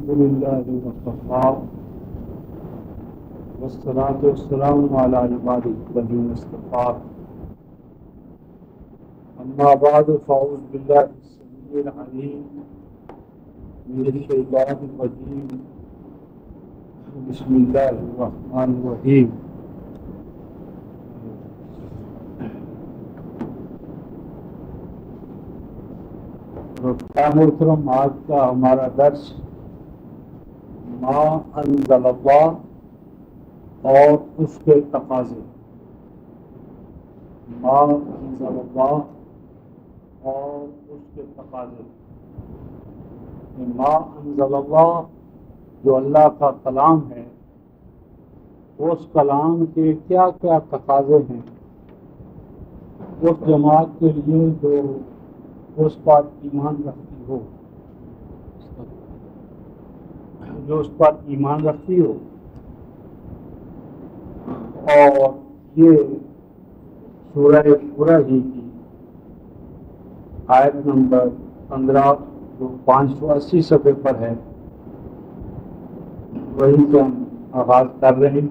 الحمدللہ وکفیٰ والصلاة والسلام علی عبادہ الذین اصطفیٰ اما بعد فاعوذ باللہ السمیع العلیم من الشیطان الرجیم بسم اللہ الرحمن الرحیم محترم، آج کا ہمارا درس ما انزل اللہ اور اس کے تقاضے. ما انزل اللہ اور اس کے تقاضے. ما انزل اللہ جو اللہ کا کلام ہے، اس کلام کے کیا کیا تقاضے ہیں اس جماعت کے لیے جو اس پر ایمان رکھتی ہو، اور یہ سورہ شورى ہی کی آیت نمبر 15 جو 580 صفحے پر ہے، وہی سے ہم آغاز کر رہے ہیں.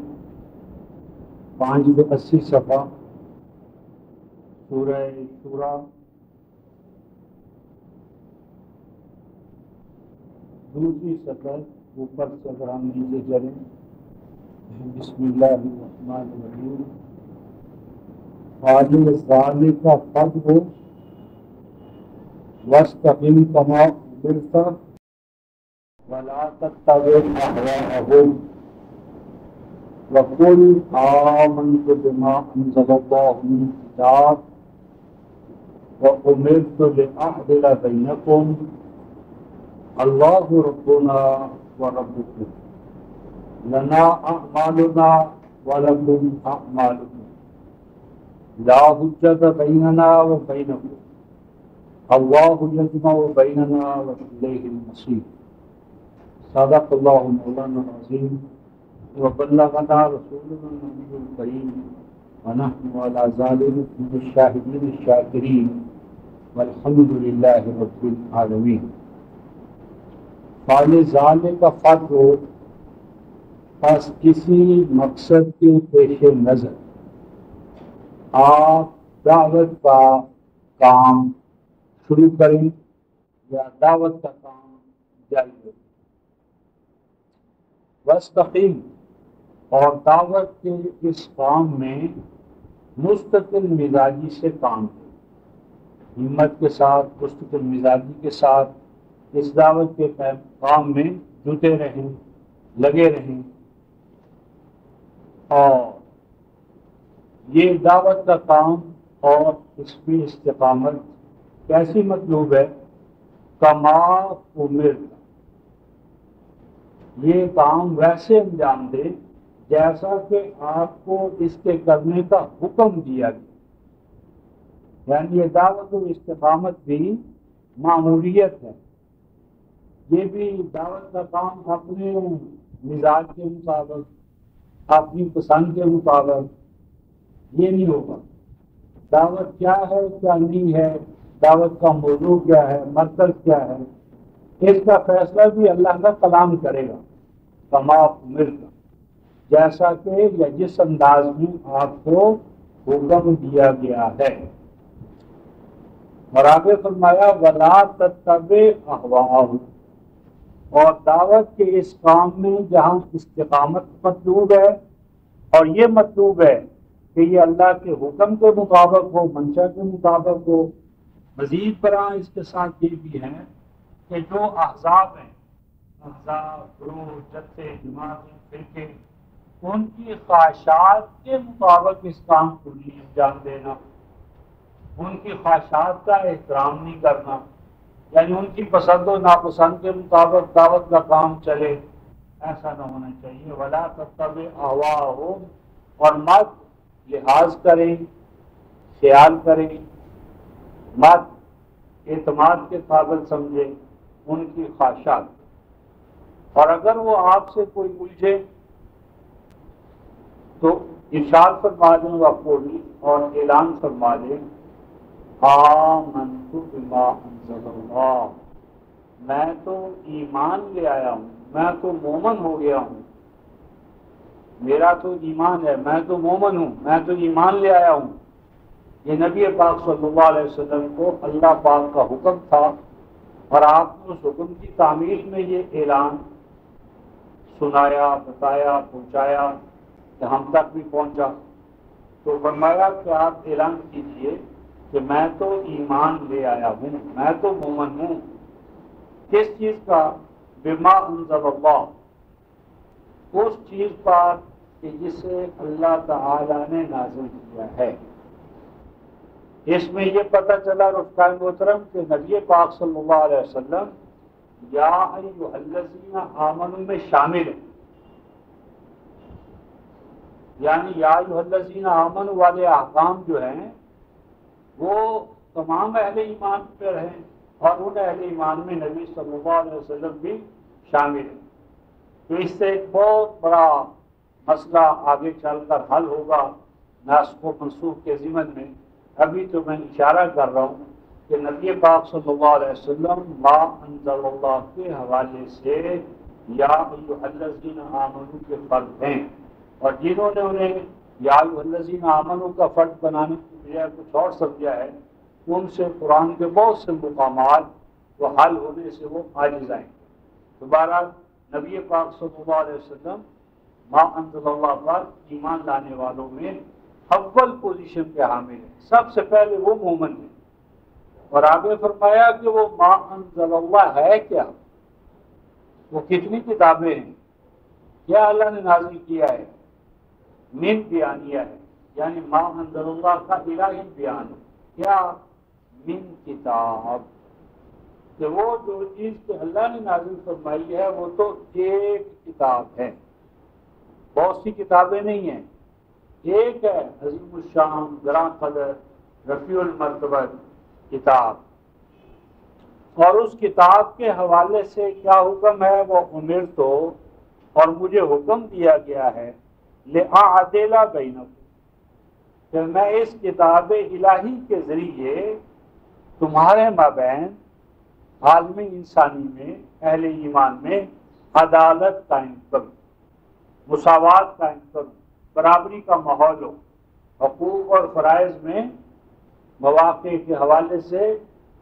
580 صفحہ سورہ شورى، دوسری سطر اوپر سے اگر ہم نیچے چلیں. بسم اللہ الرحمن الرحیم. فاضل ذالک فضل واستقم کما امرت ولا تتبع اهواءهم وقل آمنت بما انزل الله من كتاب وامرت لاعدل بينكم اللہ ربنا وربکم لنا اعمالنا ولکم اعمالکم لا حجت بیننا وبینکم اللہ یجمع بیننا والیہ المصیر. صدق اللہ مولانا العظیم وبلغنا رسولنا النبی الکریم ونحن علی ذلک من الشاہدین الشاکرین والحمد للہ رب العالمین. فعل ذالے کا فرق ہو، پس کسی مقصد کے پیش نظر آپ دعوت کا کام شروع کریں یا دعوت کا کام جاری کریں. واستقیم، اور دعوت کے اس کام میں مستقل مزاجی سے کام کریں، ہمت کے ساتھ، مستقل مزاجی کے ساتھ اس دعوت کے کام میں جٹے رہیں، لگے رہیں. اور یہ دعوت کا کام اور اس کی استقامت کیسی مطلوب ہے؟ کما امرت، یہ کام ویسے انجام دے جیسا کہ آپ کو اس کے کرنے کا حکم دیا گیا. یعنی یہ دعوت و استقامت بھی معمولیت ہے. یہ بھی دعوت کا کام اپنے مزاج کے مطابق، اپنی پسند کے مطابق یہ نہیں ہوگا. دعوت کیا ہے، کیا نہیں ہے، دعوت کا موضوع کیا ہے، مرکز کیا ہے، اس کا فیصلہ بھی اللہ کا کلام کرے گا. کما امرت، جیسا کہ یا جس انداز میں آپ کو حکم دیا گیا ہے. اور آگے فرمایا ولا تتبع اهواءهم، اور دعوت کے اس کام میں جہاں استقامت مطلوب ہے اور یہ مطلوب ہے کہ یہ اللہ کے حکم کے مطابق ہو، منشا کے مطابق ہو. مزید برآں اس کے ساتھ یہ بھی ہے کہ جو احزاب ہیں، احزاب، گروہ، جتھے، جماعتیں، فرقے، ان کی خواہشات کے مطابق اس کام کو نہیں انجام دینا، ان کی خواہشات کا احترام نہیں کرنا، یعنی ان کی پسند و ناپسند کے مطابق دعوت کا کام چلے، ایسا نہ ہونا چاہیے. ولا تتبع اهواءهم، اور مت لحاظ کریں، خیال کریں، مت اعتماد کے قابل سمجھیں ان کی خواہشات. اور اگر وہ آپ سے کوئی الجھے تو ارشاد فرما دیں وقولی، اور اعلان فرما دیں آمنت بما انزل اللہ، میں تو ایمان لے آیا ہوں، میں تو مومن ہو گیا ہوں، میرا تو ایمان ہے، میں تو مومن ہوں، میں تو ایمان لے آیا ہوں۔ یہ نبی پاک صلی اللہ علیہ وسلم کو اللہ پاک کا حکم تھا، اور آپ نے اس حکم کی تعمیل میں یہ اعلان سنایا، بتایا، پہنچایا کہ ہم تک بھی پہنچا۔ تو فرمایا کہ آپ اعلان کیجئے کہ میں تو ایمان لے آیا ہوں، میں تو مومن ہوں۔ کس چیز کا؟ بما انزل اللہ، اس چیز پر کہ جسے اللہ تعالی نے نازل کیا ہے۔ اس میں یہ پتہ چلا رفقائے محترم کہ نبی پاک صلی اللہ علیہ وسلم یا ایھا الذین آمنوا میں شامل ہے، یعنی یا ایھا الذین آمنوا والے احکام جو ہیں وہ تمام اہل ایمان پر ہیں، اور ان اہل ایمان میں نبی صلی اللہ علیہ وسلم بھی شامل ہیں۔ تو اس سے ایک بہت بڑا مسئلہ آگے چل کر حل ہوگا ناسخ و منسوخ کے ضمن میں۔ ابھی تو میں اشارہ کر رہا ہوں کہ نبی پاک صلی اللہ علیہ وسلم ما انزل اللہ کے حوالے سے یا ایھا الذین آمنوا کے فرد ہیں، اور جنہوں نے انہیں یا ایھا الذین آمنوا کا فرد بنانے کی بجائے کچھ اور سمجھا ہے، ان سے قرآن کے بہت سے مقامات وہ حل ہونے سے وہ عاجز آئیں۔ دوبارہ نبی پاک صلی اللہ علیہ وسلم ما انزل اللہ پر ایمان لانے والوں میں اول پوزیشن کے حامل ہیں، سب سے پہلے وہ مومن ہیں۔ اور آگے فرمایا کہ وہ ما انزل اللہ ہے کیا، وہ کتنی کتابیں ہیں، کیا اللہ نے نازل کیا ہے؟ من بیانیہ ہے، یعنی ما انزل اللہ کا الہی بیان ہے۔ کیا؟ من کتاب، کہ وہ جو چیز کہ اللہ نے نازل فرمائی ہے وہ تو ایک کتاب ہے، بہت سی کتابیں نہیں ہیں، ایک ہے عظیم الشان گراں قدر رفیع المرتبہ کتاب۔ اور اس کتاب کے حوالے سے کیا حکم ہے؟ وہ امرت اور مجھے حکم دیا گیا ہے لأعدل بینکم، کہ میں اس کتاب الہی کے ذریعے تمہارے مابین عالم انسانی میں، اہل ایمان میں عدالت قائم کروں، مساوات قائم کروں، برابری کا ماحول ہو، حقوق اور فرائض میں مواقع کے حوالے سے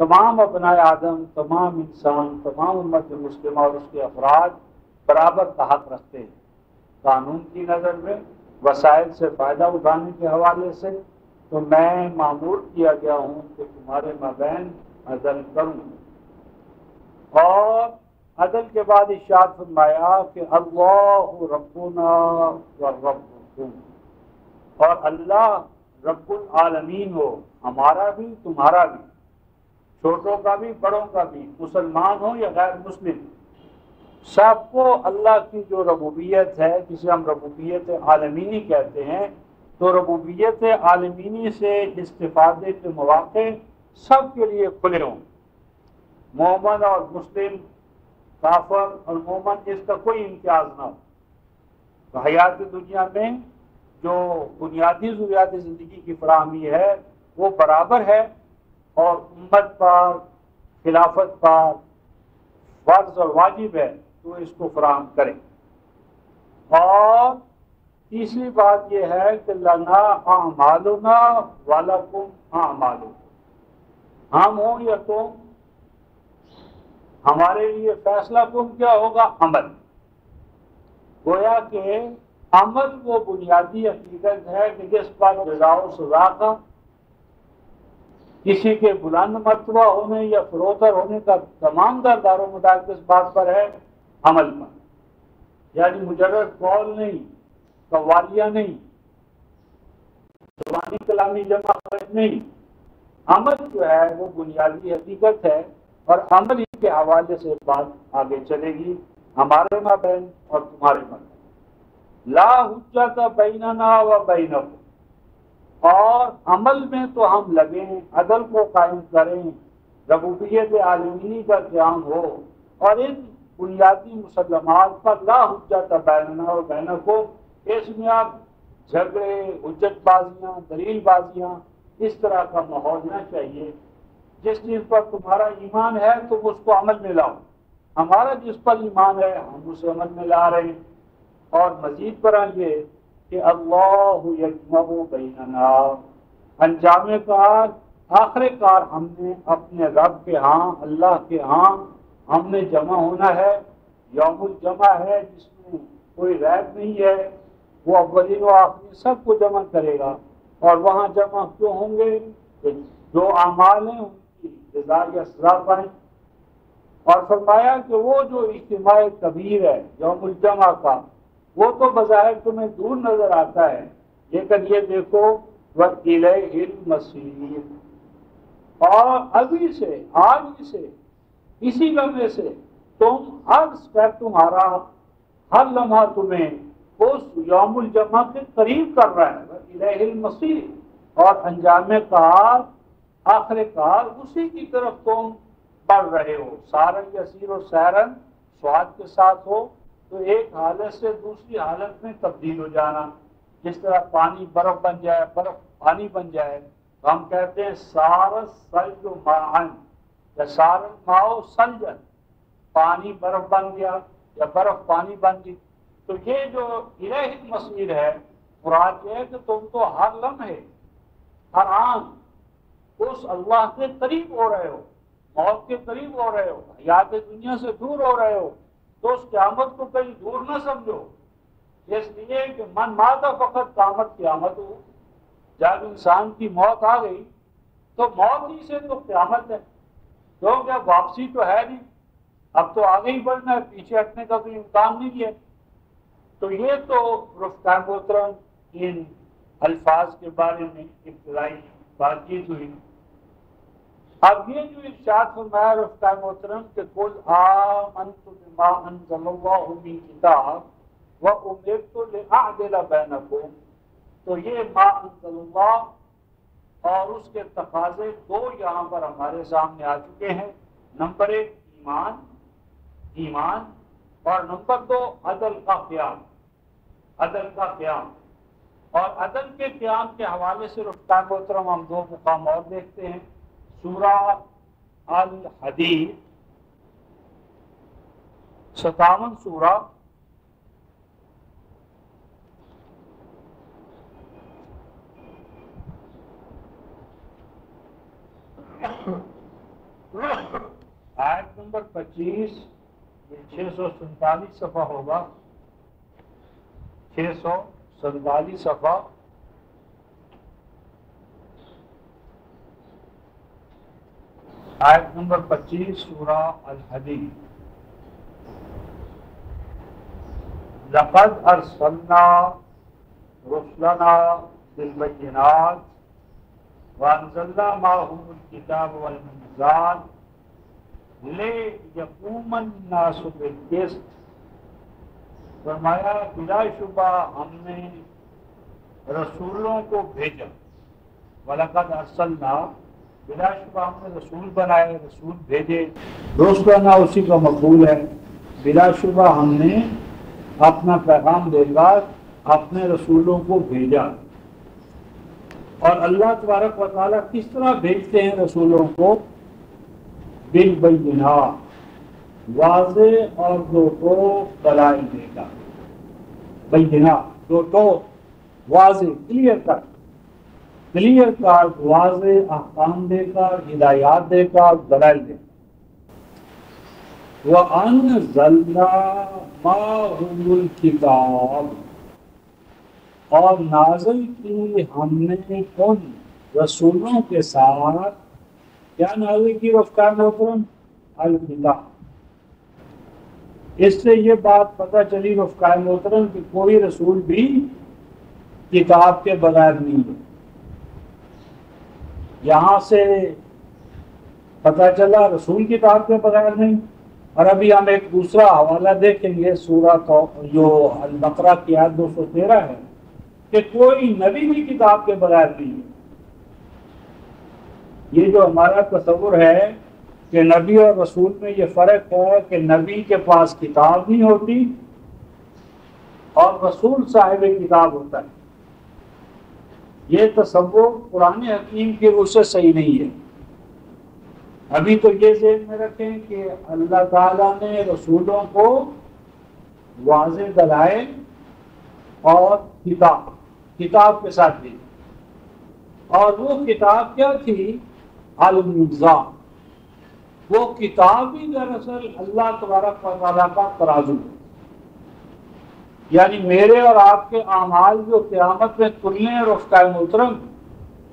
تمام ابنائے آدم، تمام انسان، تمام امت مسلمہ اور اس کے افراد برابر کا حق رکھتے ہیں۔ قانون کی نظر میں، وسائل سے فائدہ اٹھانے کے حوالے سے، تو میں مامور کیا گیا ہوں کہ تمہارے مابین عدل کروں۔ اور عدل کے بعد ارشاد فرمایا کہ اللہ ربنا و ربکم، اور اللہ رب العالمین ہو، ہمارا بھی تمہارا بھی، چھوٹوں کا بھی بڑوں کا بھی، مسلمان ہو یا غیر مسلم، سب کو اللہ کی جو ربوبیت ہے، جسے ہم ربوبیت عالمینی کہتے ہیں، تو ربوبیت عالمینی سے استفادے کے مواقع سب کے لیے کھلے ہوں، مومن اور مسلم، کافر اور مومن، اس کا کوئی امتیاز نہ ہو۔ تو حیات دنیا میں جو بنیادی ضروریات زندگی کی فراہمی ہے وہ برابر ہے، اور امت پر، خلافت پر فرض اور واجب ہے تو اس کو فراہم کریں۔ اور تیسری بات یہ ہے کہ لنا اعمالنا ولکم اعمالکم، ہم ہوں یا تم، ہمارے لیے فیصلہ کن کیا ہوگا؟ عمل۔ گویا کہ عمل وہ بنیادی حقیقت ہے کہ جس پر جزا و سزا کا، کسی کے بلند مرتبہ ہونے یا فروتر ہونے کا تمام دار و مدار کس بات پر ہے؟ عمل پر، یعنی مجرد قول نہیں، قوالیہ نہیں، زبانی کلامی جمع نہیں، عمل جو ہے وہ بنیادی حقیقت ہے، اور عمل ہی کے حوالے سے بات آگے چلے گی ہمارے مابین اور تمہارے مابین۔ لا حجت بیننا و بینکم، اور عمل میں تو ہم لگیں، عدل کو قائم کریں، ربوبیت عالمینی کا قیام ہو، اور ان بنیادی مسلمات پر لا حجت بیننا و بینکم، اس میں آپ جھگڑے، حجت بازیاں، دلیل بازیاں اس طرح کا ماحول نہ چاہیے۔ جس چیز پر تمہارا ایمان ہے تم اس کو عمل میں لاؤ، ہمارا جس پر ایمان ہے ہم اسے عمل میں لا رہے ہیں۔ اور مزید برآں یہ کہ اللہ یجمع بیننا، انجام کار آخر کار ہم نے اپنے رب کے ہاں، اللہ کے ہاں ہم نے جمع ہونا ہے۔ یوم الجمع ہے جس میں کوئی ریب نہیں ہے، وہ اولین و آخرین سب کو جمع کرے گا۔ اور وہاں جمع کیوں ہوں گے؟ کہ جو اعمال ہیں ان کی جزا یا سزا پائیں۔ اور فرمایا کہ وہ جو اجتماع کبیر ہے یوم الجمع کا، وہ تو بظاہر تمہیں دور نظر آتا ہے، لیکن یہ دیکھو وَإِلَيْهِ الْمَصِيرُ، اور ابھی سے، آج ہی سے، اسی لمحے سے تم ہر سٹیپ تمہارا، ہر لمحہ تمہیں اس یوم الجمع کے قریب کر رہا ہے۔ وَإِلَيْهِ الْمَصِيرُ، اور انجام کار آخر کار اسی کی طرف تم بڑھ رہے ہو۔ سارن یسیر و سیرن سواد کے ساتھ ہو تو ایک حالت سے دوسری حالت میں تبدیل ہو جانا۔ جس طرح پانی برف بن جائے، برف پانی بن جائے تو ہم کہتے ہیں سارس سلج ماءن، یا سارن ماؤ سلجن، پانی برف بن گیا یا برف پانی بن گئی۔ تو یہ جو الہ المصیر ہے، مراد یہ ہے کہ تم تو ہر لمحے، ہر آن اس اللہ کے قریب ہو رہے ہو، موت کے قریب ہو رہے ہو، حیات دنیا سے دور ہو رہے ہو۔ تو اس قیامت کو کہیں دور نہ سمجھو، اس لیے کہ من مات فقط قامت قیامت ہو، جب انسان کی موت آ گئی تو موت ہی سے تو قیامت ہے، کیونکہ اب واپسی تو ہے نہیں، اب تو آگے ہی بڑھنا ہے، پیچھے ہٹنے کا کوئی امکان نہیں ہے۔ تو یہ تو رفقائے محترم ان الفاظ کے بارے میں ابتدائی بات چیت ہوئی۔ اب یہ جو ارشاد فرمایا رفقائے محترم کہ قل آمنت بما انزل اللہ من کتاب وامرت لاعدل بینکم، تو یہ ما انزل اللہ اور اس کے تقاضے دو یہاں پر ہمارے سامنے آ چکے ہیں۔ نمبر ایک ایمان، اور نمبر دو عدل کا قیام، عدل کا قیام۔ اور عدل کے قیام کے حوالے سے رفقائے محترم ہم دو مقام اور دیکھتے ہیں۔ سورہ الحدید 57 سورہ، آیت نمبر 25، 647 صفحہ ہوگا، 647 صفحہ، آیت نمبر 25 سورہ الحدید۔ لقد ارسلنا رسلنا بالبینات وانزلنا معهم الکتاب والمیزان لیقوم الناس بالقسط، فرمایا بلا شبہ ہم نے رسولوں کو بھیجا، وَلَقَدْ ارسلنا، بلا شبہ ہم نے رسول بنائے، رسول بھیجے، رسلنا اسی کا مفعول ہے، بلا شبہ ہم نے اپنا پیغام دے کر اپنے رسولوں کو بھیجا۔ اور اللہ تبارک و تعالیٰ کس طرح بھیجتے ہیں رسولوں کو؟ بالبینات، واضح اور دو ٹوک دلائل دے کر، بینات دو ٹوک واضح، کلیئر کٹ واضح احکام دے کر، ہدایات دے کر، دلائل دے کر۔ وَأَنزَلْنَا مَعَهُمُ الْكِتَابَ، اور نازل کی ہم نے ان رسولوں کے ساتھ، کیا نازل کی رفقائے محترم؟ الکتاب۔ اس سے یہ بات پتہ چلی رفقائے محترم کہ کوئی رسول بھی کتاب کے بغیر نہیں ہے۔ یہاں سے پتہ چلا رسول کتاب کے بغیر نہیں۔ اور ابھی ہم ایک دوسرا حوالہ دیکھیں گے، سورہ جو البقرہ کی آیت 213 ہے، کہ کوئی نبی بھی کتاب کے بغیر نہیں ہے۔ یہ جو ہمارا تصور ہے کہ نبی اور رسول میں یہ فرق ہے کہ نبی کے پاس کتاب نہیں ہوتی اور رسول صاحب کتاب ہوتا ہے، یہ تصور قرآن حکیم کی روح سے صحیح نہیں ہے۔ ابھی تو یہ ذہن میں رکھیں کہ اللہ تعالیٰ نے رسولوں کو واضح دلائل اور کتاب کے ساتھ دی، اور وہ کتاب کیا تھی؟ المیزان۔ وہ کتاب ہی دراصل اللہ تبارک و تعالیٰ کا ترازو ہے، یعنی میرے اور آپ کے اعمال جو قیامت میں تلنے ہیں رفتہ محترم،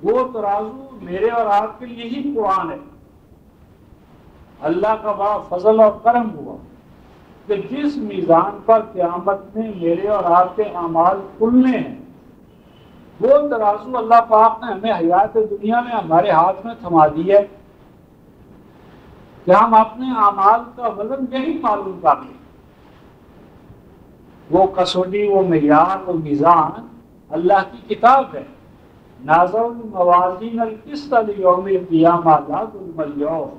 وہ ترازو میرے اور آپ کے لیے ہی قرآن ہے۔ اللہ کا بڑا فضل اور کرم ہوا کہ جس میزان پر قیامت میں میرے اور آپ کے اعمال تلنے ہیں، وہ ترازو اللہ پاک نے ہمیں حیات دنیا میں ہمارے ہاتھ میں تھما دی ہے کہ ہم اپنے اعمال کا وزن یہی معلوم کر لیں۔ وہ کسوٹی، وہ معیار، وہ میزان اللہ کی کتاب ہے۔ نازل الموازین القسط لیوم القیامہ لا ظلم اليوم۔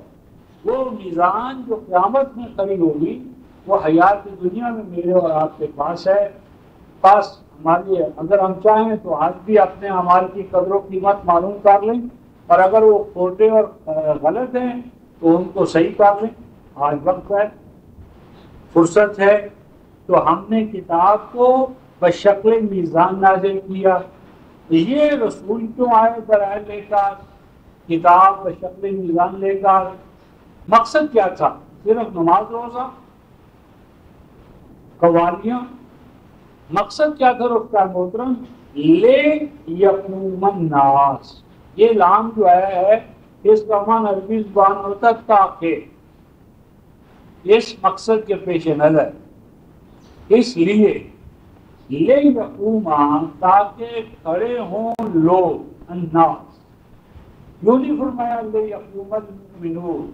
وہ میزان جو قیامت میں کھڑی ہوگی وہ حیات دنیا میں میرے اور آپ کے پاس ہے۔ پاس ہماری، اگر ہم چاہیں تو آج بھی اپنے اعمال کی قدر و قیمت معلوم کر لیں، اور اگر وہ کھوٹے اور غلط ہیں تو ان کو صحیح کر لیں۔ آج وقت ہے، فرصت ہے، تو ہم نے کتاب کو بشکل میزان نازل کیا۔ یہ رسول کیوں آئے دلائل لے کر، کتاب بشکل میزان لے کر؟ مقصد کیا تھا؟ صرف نماز روزہ، قوالیاں؟ مقصد کیا تھا رفتہ محترم؟ لے یقوم الناس۔ یہ لام جو ہے اس کا معنی عربی زبان ہوتا ہے تاکہ، اس مقصد کے پیش نظر، اس لیے لے یقوم، تاکہ کھڑے ہوں لوگ، الناس۔ یوں نہیں فرمایا لے یقوم المؤمنون،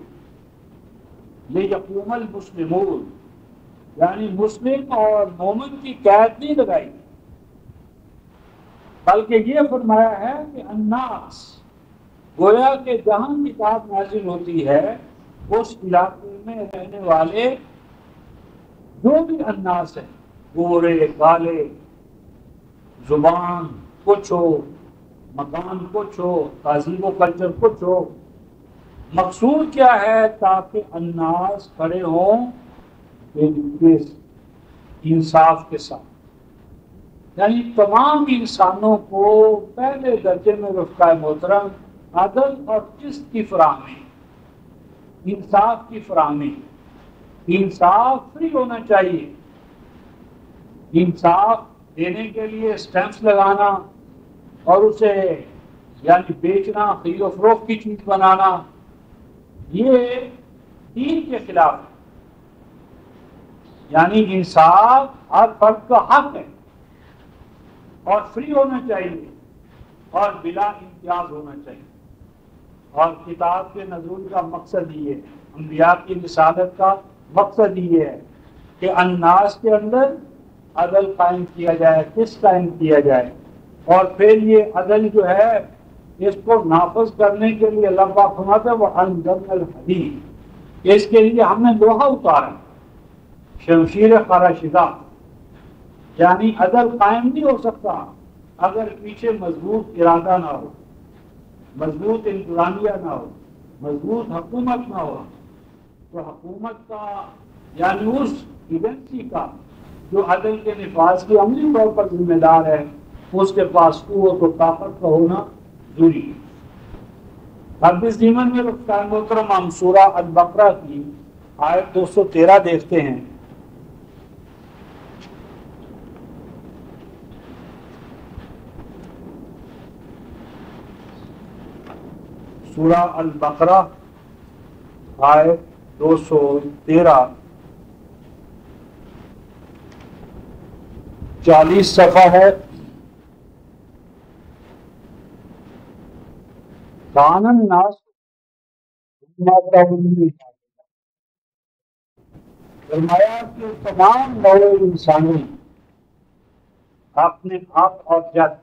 لے یقوم المسلمون، یعنی مسلم اور مومن کی قید نہیں لگائی، بلکہ یہ فرمایا ہے کہ الناس، گویا کہ جہاں کتاب نازل ہوتی ہے اس علاقے میں رہنے والے جو بھی الناس ہیں، گورے کالے، زبان کچھ ہو، مکان کچھ ہو، تہذیب و کلچر کچھ ہو، مقصود کیا ہے؟ تاکہ الناس کھڑے ہوں انصاف کے ساتھ، یعنی تمام انسانوں کو پہلے درجے میں رفتہ محترم عدل اور قسط کی فراہمی، انصاف کی فراہمی۔ انصاف فری ہونا چاہیے، انصاف دینے کے لیے اسٹیمپس لگانا اور اسے یعنی بیچنا، خرید و فروخت کی چیز بنانا، یہ دین کے خلاف ہے۔ یعنی انصاف ہر فرد کا حق ہے اور فری ہونا چاہیے اور بلا امتیاز ہونا چاہیے۔ اور کتاب کے نزول کا مقصد یہ ہے، انبیاء کی رسالت کا مقصد یہ ہے کہ الناس کے اندر عدل قائم کیا جائے، قسط قائم کیا جائے، اور پھر یہ عدل جو ہے اس کو نافذ کرنے کے لیے اللہ پاک فرماتا ہے وَأَنزَلْنَا الْحَدِيدَ، اس کے لیے ہم نے لوہا اتارا، شمشیر خراشدہ۔ یعنی عدل قائم نہیں ہو سکتا اگر پیچھے مضبوط ارادہ نہ ہو، مضبوط انتظامیہ نہ ہو، مضبوط حکومت نہ ہو۔ تو حکومت کا یعنی اس ایجنسی کا جو عدل کے نفاذ کی عملی طور پر ذمہ دار ہے، اس کے پاس قوت و طاقت کا ہونا ضروری ہے۔ اب اس ضمن میں رفتہ محترم ہم سورہ البقرہ کی آیت 213 دیکھتے ہیں۔ سورہ البقرہ آیت 213، 40 صفحہ ہے۔ کان الناس فرمایا کہ تمام نوع انسانی اپنے آپ اور جد،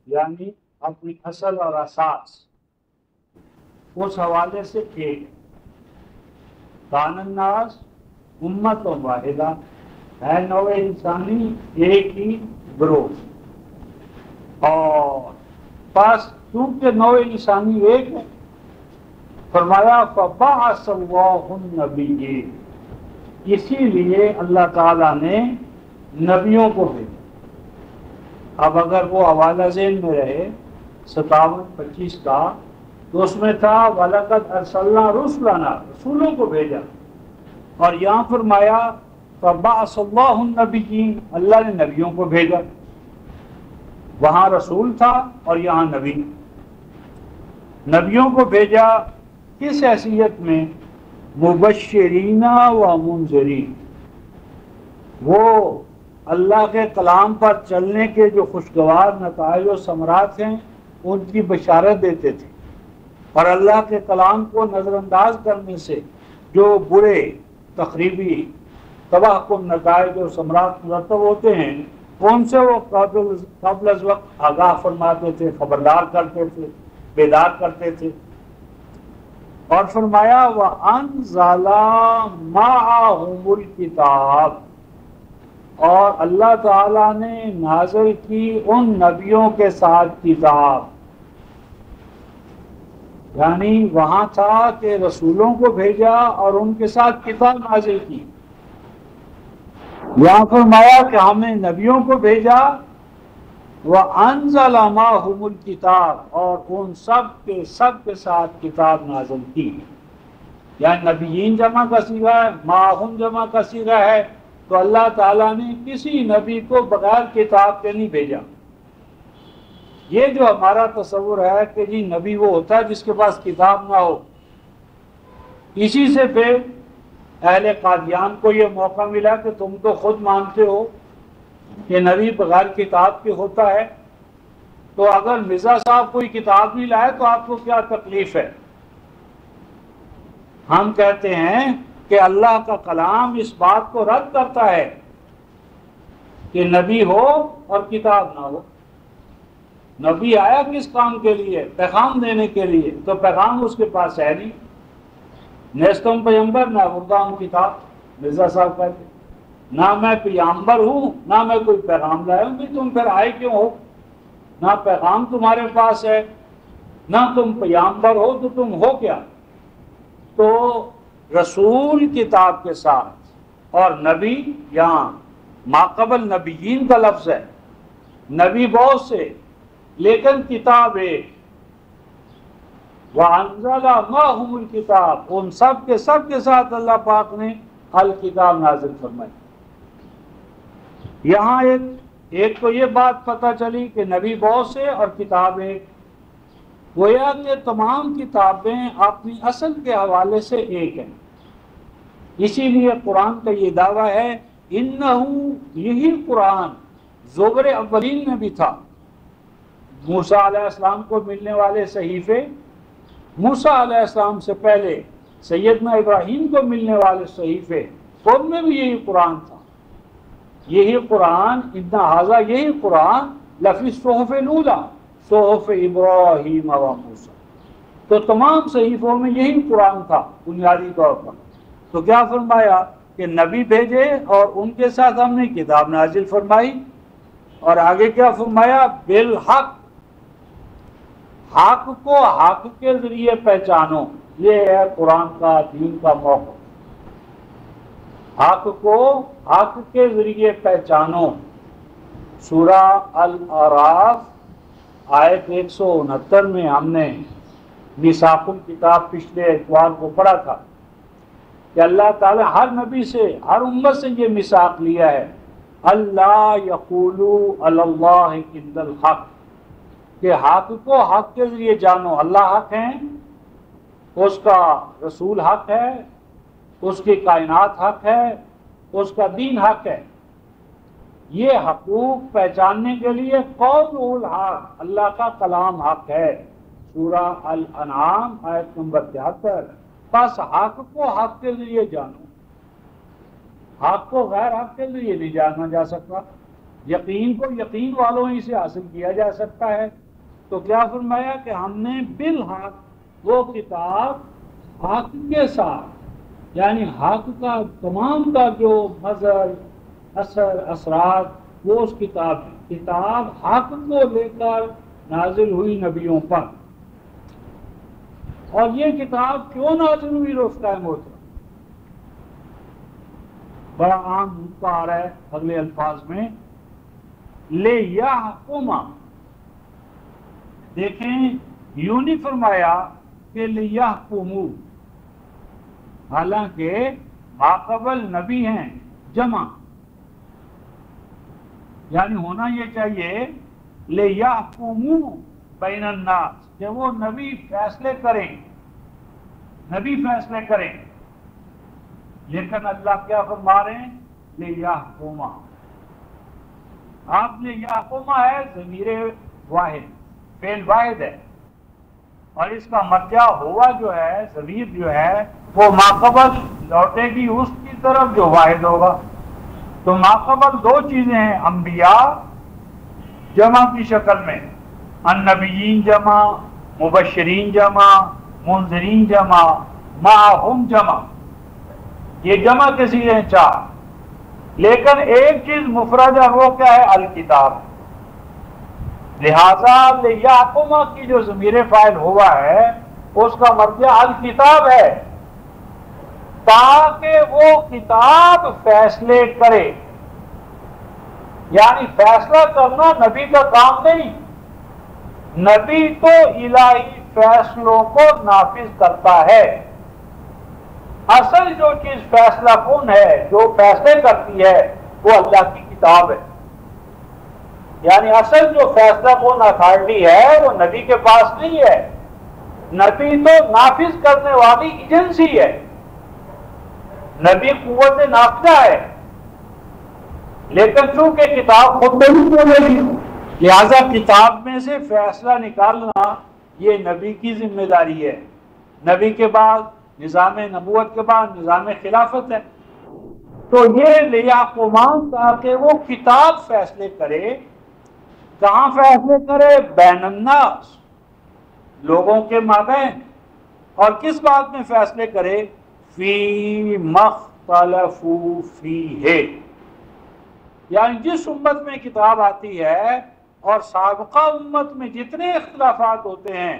یعنی اپنی اصل اور اساس، اس حوالے سے ایک کان الناس امت و واحدہ، ہے نوع انسانی ایک ہی گروہ، اور پاس کیونکہ نوع انسانی ایک ہے، فرمایا فبعث اللہ النبیین، اسی لیے اللہ تعالیٰ نے نبیوں کو بھیجا۔ اب اگر وہ حوالہ ذہن میں رہے 57-25 کا، تو اس میں تھا وَلَقَدْ أَرْسَلْنَا رُسُلَنَا، رسولوں کو بھیجا، اور یہاں فرمایا فَبَعَثَ اللَّهُ النَّبِيِّينَ، اللہ نے نبیوں کو بھیجا۔ وہاں رسول تھا اور یہاں نبی، نبیوں کو بھیجا کس حیثیت میں؟ مبشرین و منذرین، وہ اللہ کے کلام پر چلنے کے جو خوشگوار نتائج و ثمرات ہیں ان کی بشارت دیتے تھے، اور اللہ کے کلام کو نظر انداز کرنے سے جو برے تخریبی تباہ کن نتائج و ثمرات مرتب ہوتے ہیں ان سے وہ قبل از وقت آگاہ فرماتے تھے، خبردار کرتے تھے، بیدار کرتے تھے۔ اور فرمایا وَأَنزَلَ مَعَهُمُ الْكِتَابَ، اور اللہ تعالیٰ نے نازل کی ان نبیوں کے ساتھ کتاب، یعنی وہاں تھا کہ رسولوں کو بھیجا اور ان کے ساتھ کتاب نازل کی، یہاں فرمایا کہ ہم نے نبیوں کو بھیجا وَأَنزَلَ مَعَهُمُ الْكِتَابَ، اور ان سب کے ساتھ کتاب نازل کی، یعنی نبیین جمع کا صیغہ ہے، معہم جمع کا صیغہ ہے، تو اللہ تعالیٰ نے کسی نبی کو بغیر کتاب کے نہیں بھیجا۔ یہ جو ہمارا تصور ہے کہ جی نبی وہ ہوتا ہے جس کے پاس کتاب نہ ہو، اسی سے پھر اہل قادیان کو یہ موقع ملا کہ تم تو خود مانتے ہو کہ نبی بغیر کتاب کے ہوتا ہے، تو اگر مرزا صاحب کوئی کتاب نہیں لائے تو آپ کو کیا تکلیف ہے؟ ہم کہتے ہیں کہ اللہ کا کلام اس بات کو رد کرتا ہے کہ نبی ہو اور کتاب نہ ہو۔ نبی آیا کس کام کے لیے؟ پیغام دینے کے لیے، تو پیغام اس کے پاس ہے نہیں، نیستم پیغمبر نہ مردان کتاب، مرزا صاحب کہتے نہ میں پیغمبر ہوں نہ میں کوئی پیغام لایا ہوں، بھی تم پھر آئے کیوں ہو؟ نہ پیغام تمہارے پاس ہے نہ تم پیغمبر ہو، تو تم ہو کیا؟ تو رسول کتاب کے ساتھ اور نبی، یہاں ماقبل نبیین کا لفظ ہے، نبی بہت سے لیکن کتاب ایک، وَأَنزَلَ مَعَهُمُ الْكِتَابَ، ان سب کے ساتھ اللہ پاک نے الکتاب نازل فرمائی۔ یہاں ایک تو یہ بات پتہ چلی کہ نبی بہت سے اور کتاب ایک، گویا کہ تمام کتابیں اپنی اصل کے حوالے سے ایک ہیں۔ اسی لیے قرآن کا یہ دعویٰ ہے انہو، یہی قرآن زبر اولین میں بھی تھا، موسیٰ علیہ السلام کو ملنے والے صحیفے، موسیٰ علیہ السلام سے پہلے سیدنا ابراہیم کو ملنے والے صحیفے، ان میں بھی یہی قرآن تھا۔ یہی قرآن یہی قرآن لفی صحف الاولیٰ، صحف ابراہیم و موسیٰ، تو تمام صحیفوں میں یہی قرآن تھا بنیادی طور پر۔ تو کیا فرمایا کہ نبی بھیجے اور ان کے ساتھ ہم نے کتاب نازل فرمائی، اور آگے کیا فرمایا؟ بالحق، حق کو حق کے ذریعے پہچانو، یہ ہے قرآن کا دین کا موقع۔ حق کو حق کے ذریعے پہچانو، سورہ الاعراف آیت 169 میں ہم نے میثاق الکتاب پچھلے اتوار کو پڑھا تھا کہ اللہ تعالی ہر نبی سے، ہر امت سے یہ میثاق لیا ہے، اللہ یقولوا علی اللہ الا الحق، کہ حق کو حق کے ذریعے جانو۔ اللہ حق ہے، اس کا رسول حق ہے، اس کی کائنات حق ہے، اس کا دین حق ہے۔ یہ حقوق پہچاننے کے لیے قول الحق، اللہ کا کلام حق ہے، سورہ الانعام آیت نمبر 73۔ بس حق کو حق کے ذریعے جانو، حق کو غیر حق کے ذریعے نہیں جانا جا سکتا، یقین کو یقین والوں ہی سے حاصل کیا جا سکتا ہے۔ تو کیا فرمایا کہ ہم نے بالحق، وہ کتاب حق کے ساتھ، یعنی حق کا تمام کا جو مظہر اثرات وہ اس کتاب ہے، کتاب حق کو لے کر نازل ہوئی نبیوں پر. اور یہ کتاب کیوں نازل ہوئی روز قائم ہوتا؟ بڑا عام نقطہ آ رہا ہے اگلے الفاظ میں، لِیَحْکُمَ. دیکھیں یوں نہیں فرمایا کہ لِیَحْکُمُوا، حالانکہ ماقبل نبی ہیں جمع، یعنی ہونا یہ چاہیے لِیَحْکُمُوا بَيْنَ النَّاسِ، کہ وہ نبی فیصلے کریں، نبی فیصلے کریں. لیکن اللہ کیا فرما رہے ہیں؟ لِیَحْکُمَ. آپ لِیَحْکُمَ ہے ضمیر واحد، فعل واحد ہے، اور اس کا مرجع ہوا جو ہے، ضمیر جو ہے وہ ماقبل لوٹے گی اس کی طرف جو واحد ہوگا. تو ماقبل دو چیزیں ہیں، انبیاء جمع کی شکل میں، النبیین جمع، مبشرین جمع، منذرین جمع، معہم جمع. یہ جمع کے صیغے ہیں چار. لیکن ایک چیز مفرد ہے، وہ کیا ہے؟ الکتاب. لہذا لِیَحْکُمَ کی جو ضمیر فاعل ہوا ہے اس کا مرجع الکتاب ہے، تاکہ وہ کتاب فیصلے کرے. یعنی فیصلہ کرنا نبی کا کام نہیں، نبی تو الہی فیصلوں کو نافذ کرتا ہے. اصل جو چیز فیصلہ کن ہے، جو فیصلے کرتی ہے، وہ اللہ کی کتاب ہے. یعنی اصل جو فیصلہ کن اتھارٹی ہے وہ نبی کے پاس نہیں ہے، نبی تو نافذ کرنے والی ایجنسی ہے، نبی قوت نافذہ ہے. لیکن چونکہ کتاب خود نہیں بولے گی، لہذا کتاب میں سے فیصلہ نکالنا یہ نبی کی ذمہ داری ہے. نبی کے بعد نظام نبوت کے بعد نظام خلافت ہے. تو یہ لِیَحْکُمَ تاکہ وہ کتاب فیصلے کرے. کہاں فیصلے کرے؟ بین الناس، لوگوں کے مابین. اور کس بات میں فیصلے کرے؟ فی مختلفوا فیہ، یعنی جس امت میں کتاب آتی ہے اور سابقہ امت میں جتنے اختلافات ہوتے ہیں،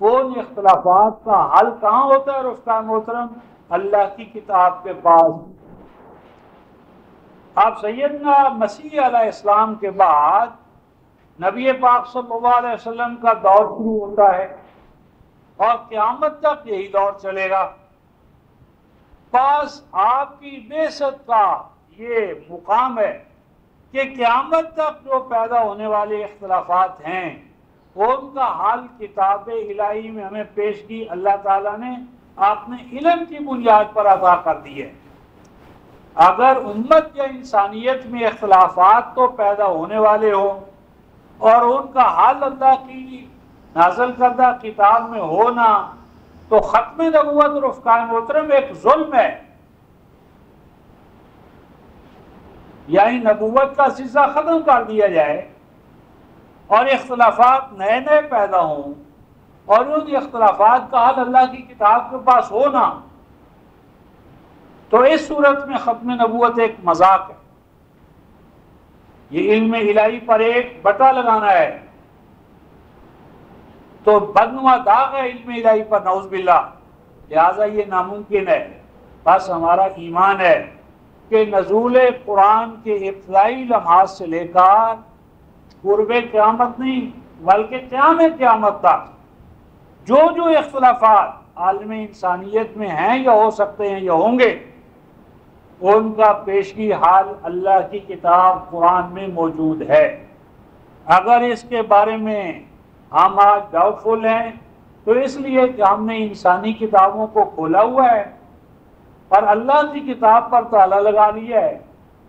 وہ ان اختلافات کا حل کہاں ہوتا ہے رفقا محترم؟ اللہ کی کتاب کے پاس. آپ سیدنا مسیح علیہ السلام کے بعد نبی پاک صلی اللہ علیہ وسلم کا دور شروع ہوتا ہے اور قیامت تک یہی دور چلے گا. پاس آپ کی بعثت کا یہ مقام ہے کہ قیامت تک جو پیدا ہونے والے اختلافات ہیں ان کا حل کتاب الہی میں ہمیں پیش کی اللہ تعالیٰ نے اپنے علم کی بنیاد پر عطا کر دی ہے. اگر امت یا انسانیت میں اختلافات تو پیدا ہونے والے ہوں اور ان کا حل اللہ کی نازل کردہ کتاب میں ہونا، تو ختم نبوت رفقا محترم ایک ظلم ہے. یعنی نبوت کا سلسلہ ختم کر دیا جائے اور اختلافات نئے نئے پیدا ہوں اور ان اختلافات کا حل اللہ کی کتاب کے پاس ہونا، تو اس صورت میں ختم نبوت ایک مذاق ہے. یہ علم الہی پر ایک بٹا لگانا ہے، تو بدنما داغ ہے علم الہی پر، نعوذ باللہ. لہذا یہ ناممکن ہے. بس ہمارا ایمان ہے کہ نزول قرآن کے ابتدائی لمحات سے لے کر قرب قیامت نہیں بلکہ قیام قیامت تک جو جو اختلافات عالم انسانیت میں ہیں یا ہو سکتے ہیں یا ہوں گے، ان کا پیشگی حال اللہ کی کتاب قرآن میں موجود ہے. اگر اس کے بارے میں ہم آج ڈاؤٹ فل ہیں تو اس لیے کہ ہم نے انسانی کتابوں کو کھولا ہوا ہے اور اللہ کی کتاب پر تالا لگا لیا ہے.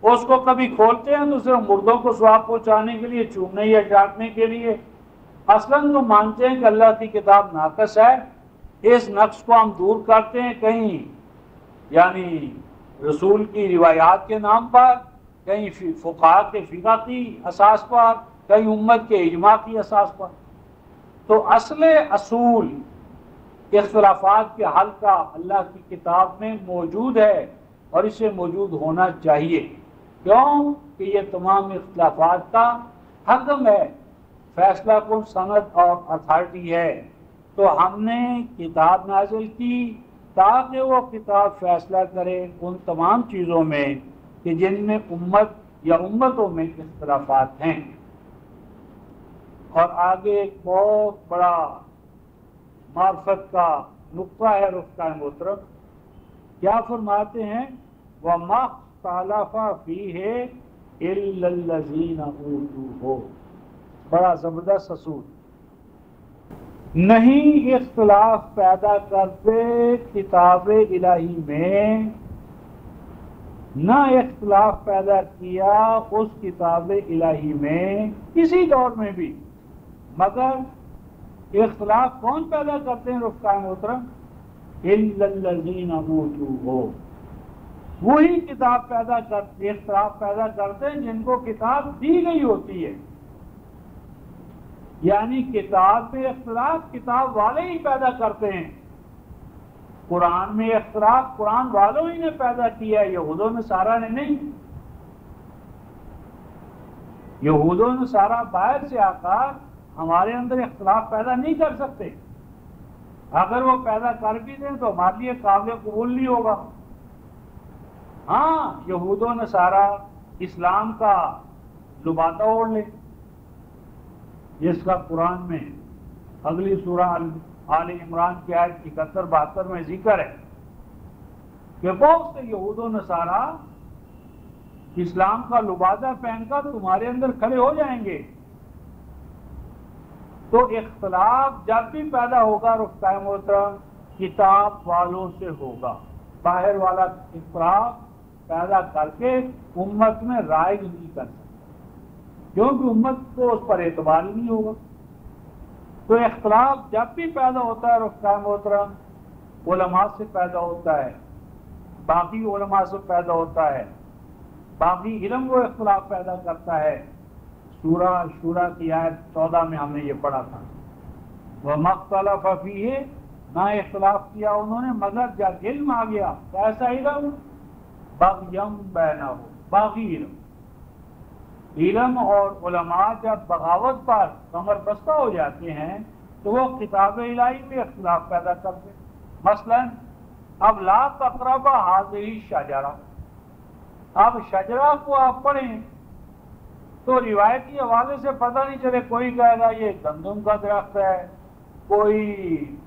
اس کو کبھی کھولتے ہیں تو صرف مردوں کو ثواب پہنچانے کے لیے، چومنے یا چاٹنے کے لیے. اصلاً تو مانتے ہیں کہ اللہ کی کتاب ناقص ہے. اس نقص کو ہم دور کرتے ہیں، کہیں یعنی رسول کی روایات کے نام پر، کہیں فقہاء کے فقہ کی اساس پر، کہیں امت کے اجماع کی اساس پر. تو اصل اصول اختلافات کے حل کا اللہ کی کتاب میں موجود ہے اور اسے موجود ہونا چاہیے. کیوں کہ یہ تمام اختلافات کا حکم ہے، فیصلہ کن سند اور اتھارٹی ہے، تو ہم نے کتاب نازل کی تاکہ وہ کتاب فیصلہ کرے ان تمام چیزوں میں کہ جن میں امت یا امتوں میں اختلافات ہیں۔ اور آگے ایک بہت بڑا معرفت کا نقطہ ہے رفقائے محترم، کیا فرماتے ہیں؟ وَمَا اخْتَلَفَ فِيهِ إِلَّا الَّذِينَ أُوتُوهُ، بڑا زبردست اصول، نہیں اختلاف پیدا کرتے کتاب الہی میں، نہ اختلاف پیدا کیا اس کتاب الہی میں کسی دور میں بھی، مگر اختلاف کون پیدا کرتے ہیں رفقائے محترم؟ اِلَّا الَّذِينَ أُوتُوهُ، وہی کتاب پیدا کرتے، اختلاف پیدا کرتے ہیں جن کو کتاب دی گئی ہوتی ہے، یعنی کتاب میں اختلاف کتاب والے ہی پیدا کرتے ہیں۔ قرآن میں اختلاف قرآن والوں ہی نے پیدا کیا ہے، یہود و نصارہ نے نہیں۔ یہود و نصارہ باہر سے آ کر ہمارے اندر اختلاف پیدا نہیں کر سکتے، اگر وہ پیدا کر بھی دیں تو ہمارے لیے قابل قبول نہیں ہوگا۔ ہاں، یہود و نصارہ اسلام کا لبادہ اوڑھ لے، جس کا قرآن میں اگلی سورہ آل عمران کی آیت 71-72 میں ذکر ہے کہ بہت سے یہود و نصارہ اسلام کا لبادہ پہن کر تمہارے اندر کھڑے ہو جائیں گے۔ تو اختلاف جب بھی پیدا ہوگا رفقائے محترم کتاب والوں سے ہوگا، باہر والا اختلاف پیدا کر کے امت میں رائج نہیں کر سکتا، کیونکہ امت کو اس پر اعتبار ہی نہیں ہوگا۔ تو اختلاف جب بھی پیدا ہوتا ہے رفقائے محترم علماء سے پیدا ہوتا ہے، باقی علماء سے پیدا ہوتا ہے، باقی علم وہ اختلاف پیدا کرتا ہے۔ سورہ شورى کی آیت 14 میں ہم نے یہ پڑھا تھا، وَمَا اخْتَلَفَ فِيهِ، نہ اختلاف کیا انہوں نے مگر جب علم آ گیا، کیسا علم؟ بغیم بینہم، باغی علم۔ علم اور علماء جب بغاوت پر کمر بستہ ہو جاتے ہیں تو وہ کتاب الہی میں اختلاف پیدا کرتے ہیں۔ مثلا اب لا تقرب هذه الشجرہ، اب شجرہ کو آپ پڑھیں تو روایتی حوالے سے پتہ نہیں چلے، کوئی کہے گا یہ گندم کا درخت ہے، کوئی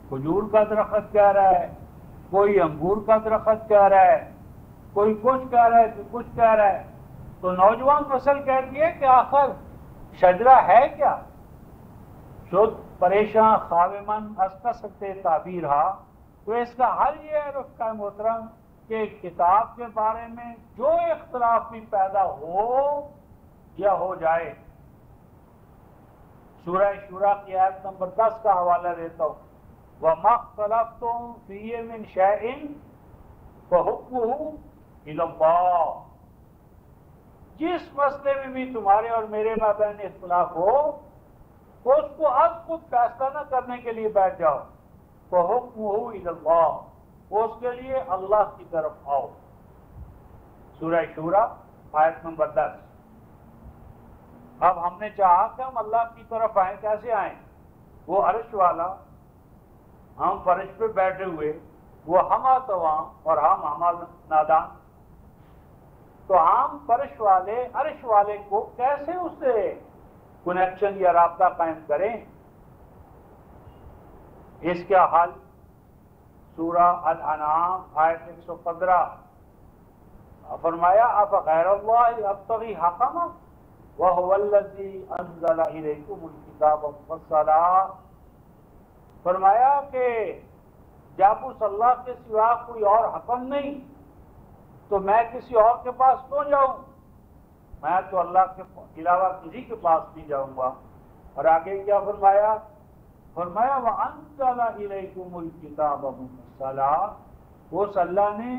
کھجور کا درخت کہہ رہا ہے، کوئی انگور کا درخت کہہ رہا ہے، کوئی کچھ کہہ رہا ہے، کوئی کچھ کہہ رہا ہے۔ تو نوجوان نسل کہتی ہے کہ آخر شجرہ ہے کیا؟ شد پریشاں خاومن استا سکتے تعبیر ہا، تو اس کا حل یہ ہے رفقائے محترم کہ کتاب کے بارے میں جو اختلاف بھی پیدا ہو یا ہو جائے، سورہ شورى کی آیت نمبر 10 کا حوالہ دیتا ہوں، وَمَا اخْتَلَفْتُمْ فِيهِ مِنْ شَيْءٍ فَحُكْمُهُ إِلَى اللَّهِ، جس مسئلے میں بھی تمہارے اور میرے مابین اختلاف ہو اس کو اب خود فیصلہ نہ کرنے کے لیے بیٹھ جاؤ، فَحُكْمُهُ إِلَى اللَّهِ، اس کے لیے اللہ کی طرف آؤ۔ سورہ شورى آیت نمبر 10۔ اب ہم نے چاہا کہ ہم اللہ کی طرف آئیں، کیسے آئیں؟ وہ عرش والا، ہم فرش پہ بیٹھے ہوئے، وہ ہمہ تواں اور ہم ہمہ نادان، تو ہم فرش والے عرش والے کو کیسے اس سے کنیکشن یا رابطہ قائم کریں؟ اس کا حل سورہ الانعام آیت 115 فرمایا افغیر اللہ ابتغی حکما وهو الذی انزل الیکم الکتاب مفصلا، فرمایا کہ جب اس اللہ کے سوا کوئی اور حکم نہیں تو میں کسی اور کے پاس کیوں جاؤں؟ میں تو اللہ کے علاوہ کسی کے پاس نہیں جاؤں گا۔ اور آگے کیا فرمایا؟ فرمایا وَأَنزَلَ إِلَيْكُمُ الْكِتَابَ مُفَصَّلًا، اس اللہ نے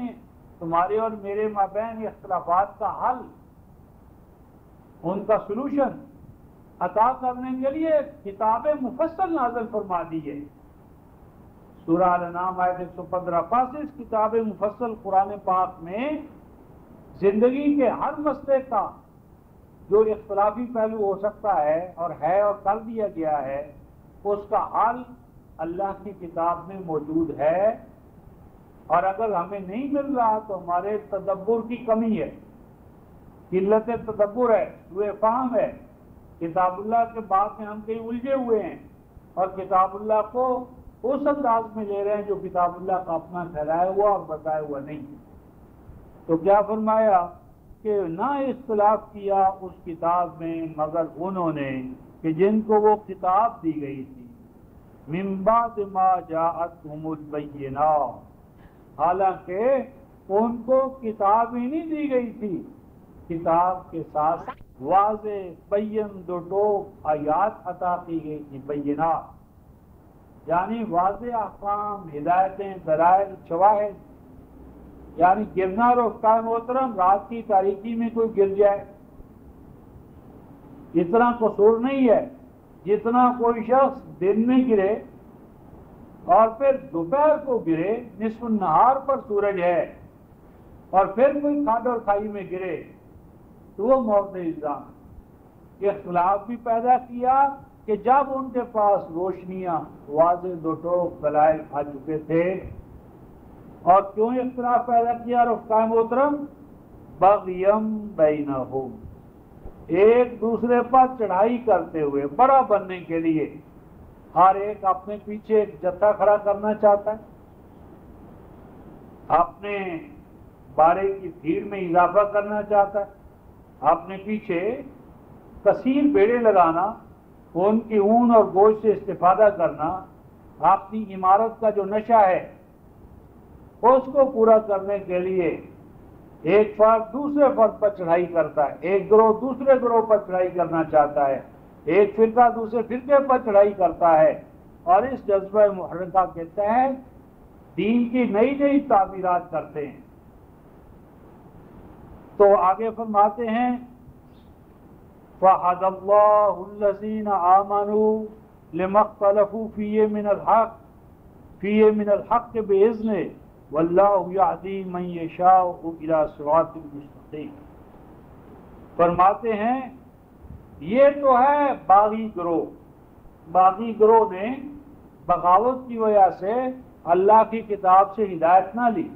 تمہارے اور میرے مابین اختلافات کا حل، ان کا سلوشن عطا کرنے کے لیے کتاب مفصل نازل فرما دی ہے۔ سورہ الانعام آیت 115۔ پس اس کتاب مفصل قرآن پاک میں زندگی کے ہر مسئلے کا جو اختلافی پہلو ہو سکتا ہے اور کر دیا گیا ہے، اس کا حل اللہ کی کتاب میں موجود ہے، اور اگر ہمیں نہیں مل رہا تو ہمارے تدبر کی کمی ہے، قلت تدبر ہے، سوء فہم ہے۔ کتاب اللہ کے بات میں ہم کہیں الجھے ہوئے ہیں اور کتاب اللہ کو اس انداز میں لے رہے ہیں جو کتاب اللہ کا اپنا پھیلایا ہوا اور بتایا ہوا نہیں۔ تو کیا فرمایا کہ نہ اختلاف کیا اس کتاب میں مگر انہوں نے کہ جن کو وہ کتاب دی گئی تھی، من بعد ما جاءتهم البینات، حالانکہ ان کو کتاب ہی نہیں دی گئی تھی، کتاب کے ساتھ واضح بین دو ٹوک آیات عطا کی گئی تھی، بینات یعنی واضح احکام، ہدایتیں، دلائل، شواہد، یعنی گرنا اور افتائے محترم رات کی تاریکی میں کوئی گر جائے اتنا قصور نہیں ہے جتنا کوئی شخص دن میں گرے اور پھر دوپہر کو گرے، نصف النہار پر سورج ہے، اور پھر کوئی کھاد اور کھائی میں گرے تو وہ موت الزام۔ اختلاف بھی پیدا کیا کہ جب ان کے پاس روشنیاں، واضح دو ٹوک دلائل آ چکے تھے، اور کیوں اختلاف پیدا کیا رفقائے محترم؟ بغیم بینہم، ایک دوسرے پر چڑھائی کرتے ہوئے، بڑا بننے کے لیے ہر ایک اپنے پیچھے ایک جتھا کھڑا کرنا چاہتا ہے، اپنے بارے کی بھیڑ میں اضافہ کرنا چاہتا ہے، اپنے پیچھے کثیر بیڑے لگانا، ان کی اون اور گوشت سے استفادہ کرنا، اپنی عمارت کا جو نشہ ہے اس کو پورا کرنے کے لیے ایک فرد دوسرے فرد پر چڑھائی کرتا ہے، ایک گروہ دوسرے گروہ پر چڑھائی کرنا چاہتا ہے، ایک فرقہ دوسرے فرقے پر چڑھائی کرتا ہے، اور اس جذبہ محرکہ کے تحت دین کی نئی نئی تعبیرات کرتے ہیں۔ تو آگے فرماتے ہیں فَهَدَى اللَّهُ الَّذِينَ آمَنُوا لِمَا اخْتَلَفُوا فِيهِ مِنَ الْحَقِّ بِإِذْنِهِ وَاللَّهُ يَهْدِي مَن يَشَاءُ إِلَى صِرَاطٍ مُسْتَقِيمٍ۔ فرماتے ہیں یہ تو ہے باغی گروہ نے بغاوت کی وجہ سے اللہ کی کتاب سے ہدایت نہ لی،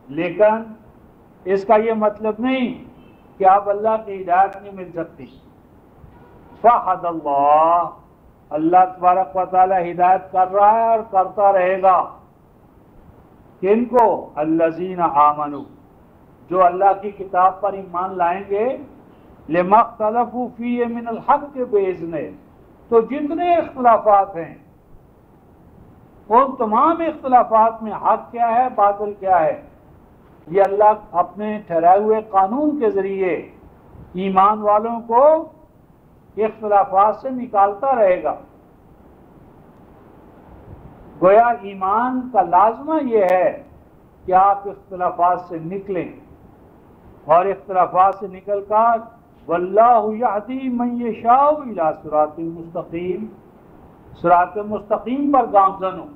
لیکن اس کا یہ مطلب نہیں کہ اب اللہ کی ہدایت نہیں مل سکتی۔ فَحَدَ اللَّهُ، اللہ تبارک و تعالی ہدایت کر رہا ہے اور کرتا رہے گا۔ کن کو؟ الذین آمنوا، جو اللہ کی کتاب پر ایمان لائیں گے، لما اختلفوا فیہ من الحق بإذنہ، تو جتنے اختلافات ہیں ان تمام اختلافات میں حق کیا ہے، باطل کیا ہے، یہ اللہ اپنے ٹھہرائے ہوئے قانون کے ذریعے ایمان والوں کو اختلافات سے نکالتا رہے گا۔ گویا ایمان کا لازمہ یہ ہے کہ آپ اختلافات سے نکلیں، اور اختلافات سے نکل کر واللہ یہدی من یشاء الی صراط مستقیم، صراط مستقیم پر گامزن ہو۔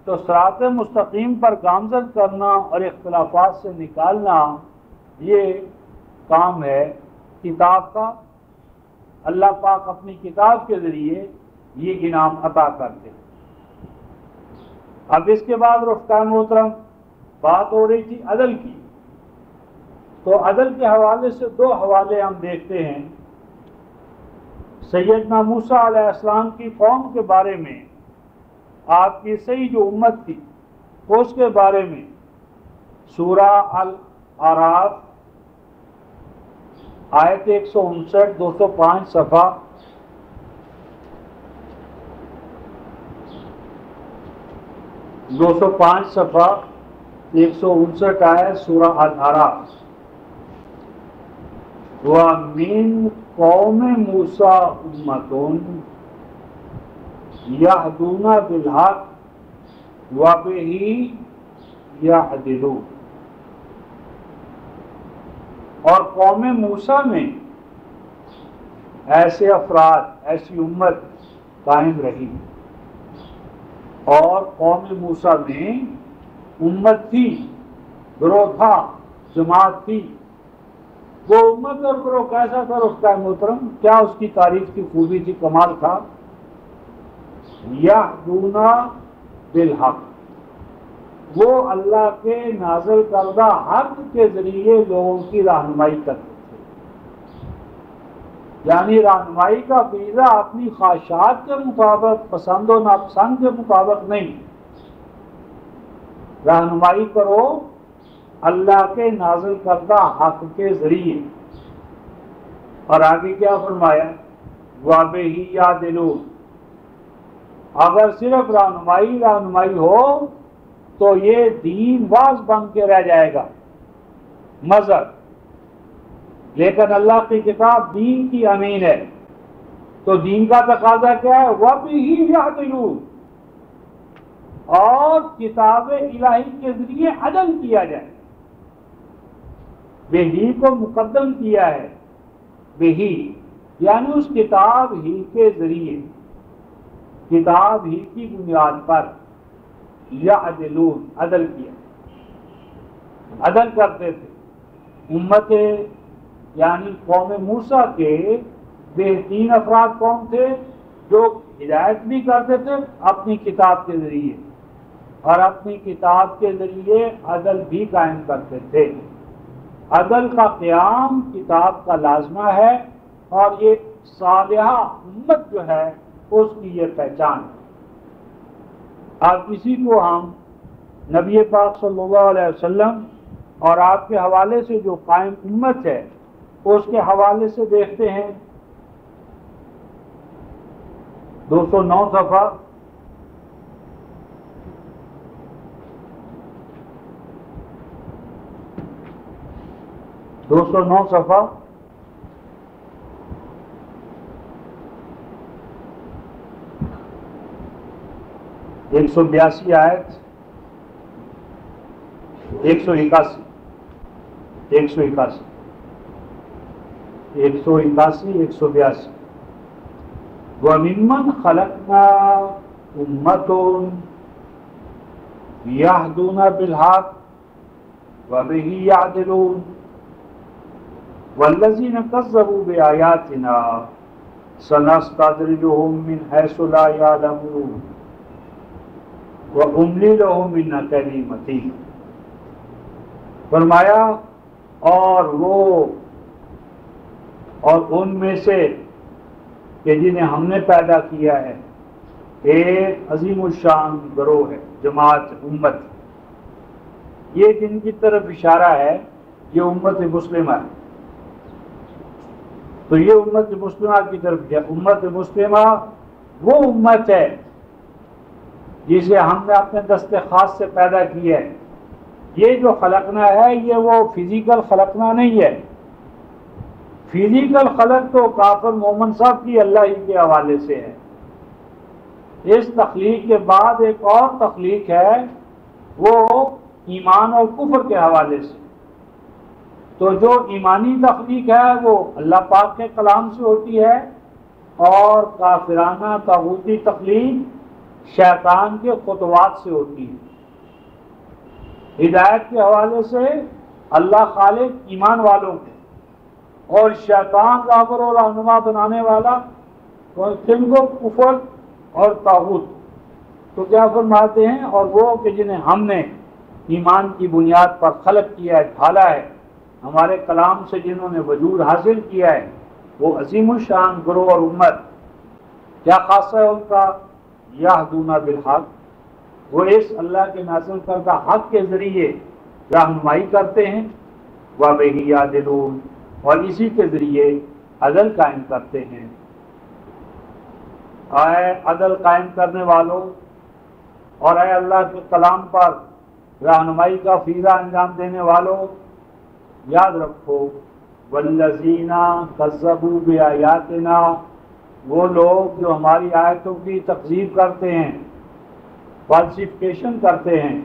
تو صراط مستقیم پر گامزن کرنا اور اختلافات سے نکالنا یہ کام ہے کتاب کا۔ اللہ پاک اپنی کتاب کے ذریعے یہ انعام عطا کرتے ہیں۔ اب اس کے بعد رفقائے محترم بات ہو رہی تھی عدل کی، تو عدل کے حوالے سے دو حوالے ہم دیکھتے ہیں۔ سیدنا موسیٰ علیہ السلام کی قوم کے بارے میں، آپ کی صحیح جو امت تھی اس کے بارے میں، سورہ الاعراف آیت 159 205 صفحہ 205 صفحہ 159 آیت سورہ الاعراف، وَمِن قَوْمِ مُوسَىٰ أُمَّةٌ يَهْدُونَ بِالْحَقِّ وَبِهِ يَعْدِلُونَ، اور قوم موسیٰ میں ایسے افراد، ایسی امت قائم رہی، اور قوم موسیٰ میں امت تھی، گروہ تھا، جماعت تھی وہ امت اور گروہ کیسا تھا اس کا محترم؟ کیا اس کی تعریف کی خوبی تھی، کمال تھا؟ یہدون بالحق، وہ اللہ کے نازل کردہ حق کے ذریعے لوگوں کی رہنمائی کرتے تھے، یعنی رہنمائی کا فریضہ اپنی خواہشات کے مطابق، پسند و ناپسند کے مطابق نہیں، رہنمائی کرو اللہ کے نازل کردہ حق کے ذریعے۔ اور آگے کیا فرمایا؟ وَبِهِ يَعْدِلُونَ، اگر صرف رہنمائی ہو تو یہ دین واز بن کے رہ جائے گا، مذہب، لیکن اللہ کی کتاب دین کی امین ہے، تو دین کا تقاضا کیا ہے؟ وَبِهِ يَعْدِلُونَ، اور کتاب الہی کے ذریعے عدل کیا جائے۔ بہی کو مقدم کیا ہے، بہی یعنی اس کتاب ہی کے ذریعے، کتاب ہی کی بنیاد پر، یعدلون عدل کیا، عدل کرتے تھے۔ امت یعنی قوم موسیٰ کے بہترین افراد کون تھے؟ جو ہدایت بھی کرتے تھے اپنی کتاب کے ذریعے، اور اپنی کتاب کے ذریعے عدل بھی قائم کرتے تھے۔ عدل کا قیام کتاب کا لازمہ ہے، اور یہ صالحہ امت جو ہے اس کی یہ پہچان ہے۔ اب اسی کو ہم نبی پاک صلی اللہ علیہ وسلم اور آپ کے حوالے سے جو قائم امت ہے اس کے حوالے سے دیکھتے ہیں۔ 209 صفحہ، صفحہ 182 آیت 181 182 وَمِمَّنْ خَلَقْنَا أُمَّةٌ يَهْدُونَ بِالْحَقِّ وَبِهِ يَعْدِلُونَ وَالَّذِينَ كَذَّبُوا بِآيَاتِنَا سَنَسْتَدْرِجُهُم مِّنْ حَيْثُ لَا يَعْلَمُونَ وَأُمْلِي لَهُمْ إِنَّ كَيْدِي مَتِينٌ۔ فرمایا اور ان میں سے کہ جنہیں ہم نے پیدا کیا ہے ایک عظیم الشان گروہ ہے، جماعت، امت، یہ جن کی طرف اشارہ ہے یہ امت مسلمہ ہے۔ تو یہ امت مسلمہ کی طرف کیا؟ امت مسلمہ وہ امت ہے جسے ہم نے اپنے دست خاص سے پیدا کیا ہے۔ یہ جو خلقنا ہے یہ وہ فزیکل خلقنا نہیں ہے، فزیکل خلق تو کافر مومن صاحب کی اللہ ہی کے حوالے سے ہے۔ اس تخلیق کے بعد ایک اور تخلیق ہے، وہ ایمان اور کفر کے حوالے سے۔ تو جو ایمانی تخلیق ہے وہ اللہ پاک کے کلام سے ہوتی ہے، اور کافرانہ طاغوتی تخلیق شیطان کے خطوات سے ہوتی ہے۔ ہدایت کے حوالے سے اللہ خالق ایمان والوں کے، اور شیطان راہبر و رہنما بنانے والا جن کو کفر اور طاغوت۔ تو کیا فرماتے ہیں؟ اور وہ کہ جنہیں ہم نے ایمان کی بنیاد پر خلق کیا ہے، ڈھالا ہے، ہمارے کلام سے جنہوں نے وجود حاصل کیا ہے، وہ عظیم الشان گروہ اور امت۔ کیا خاصہ ہے ان کا؟ یہدون بالحق، وہ اس اللہ کے نازل کردہ حق کے ذریعے رہنمائی کرتے ہیں، وَبِهِ يَعْدِلُونَ، اور اسی کے ذریعے عدل قائم کرتے ہیں۔ اے عدل قائم کرنے والوں، اور اے اللہ کے کلام پر رہنمائی کا فریضہ انجام دینے والوں، یاد رکھو وَالَّذِينَ كَذَّبُوا بِآيَاتِنَا، وہ لوگ جو ہماری آیتوں کی تکذیب کرتے ہیں، فالسیفیکیشن کرتے ہیں۔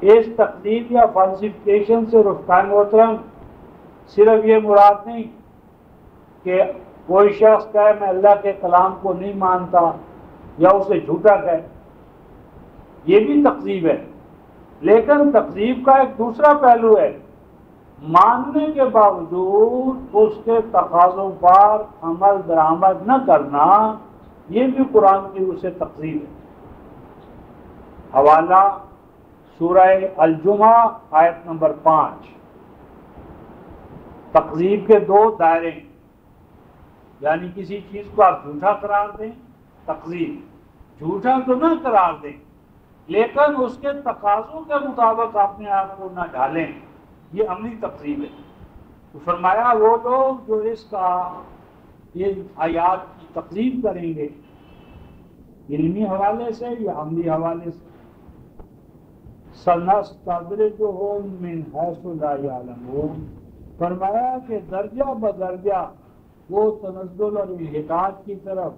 اس تکذیب یا فالسیفیکیشن سے رفقائے محترم صرف یہ مراد نہیں کہ کوئی شخص کہے میں اللہ کے کلام کو نہیں مانتا یا اسے جھوٹا کہے، یہ بھی تکذیب ہے، لیکن تکذیب کا ایک دوسرا پہلو ہے، ماننے کے باوجود اس کے تقاضوں پر عمل درآمد نہ کرنا، یہ بھی قرآن کی اسے تقسیم ہے۔ حوالہ سورہ الجمعہ آیت نمبر 5۔ تقذیب کے دو دائرے، یعنی کسی چیز کو آپ جھوٹا قرار دیں، تقذیب، جھوٹا تو نہ قرار دیں لیکن اس کے تقاضوں کے مطابق اپنے آپ کو نہ ڈالیں، یہ عملی تقذیب ہے۔ تو فرمایا وہ لوگ جو اس کا یہ آیات کی تقذیب کریں گے علمی حوالے سے یا عملی حوالے سے، سَنَسْتَدْرِجُهُم مِّنْ حَيْثُ لَا يَعْلَمُونَ، فرمایا کہ درجہ بدرجہ وہ تنزل اور انحطاط کی طرف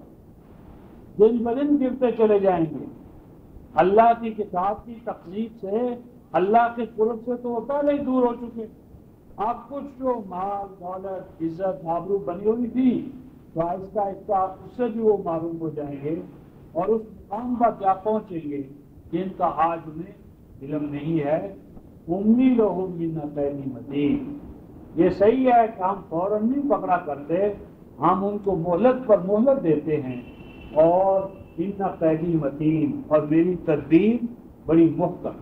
دن بدن گرتے چلے جائیں گے۔ اللہ کی کتاب کی تقسیم سے، اللہ کے قرب سے تو وہ پہلے ہی دور ہو چکے۔ اب کچھ جو مال دولت عزت آبرو بنی ہوئی تھی تو آہستہ آہستہ اس سے بھی وہ معروف ہو جائیں گے اور اس مقام پر جا پہنچیں گے جن کا آج انہیں علم نہیں ہے۔ امی لہم من غیر متین، یہ صحیح ہے کہ ہم فوراً نہیں پکڑا کرتے، ہم ان کو مہلت پر مہلت دیتے ہیں، اور ان قیدی متین، اور میری تدبیر بڑی محکم۔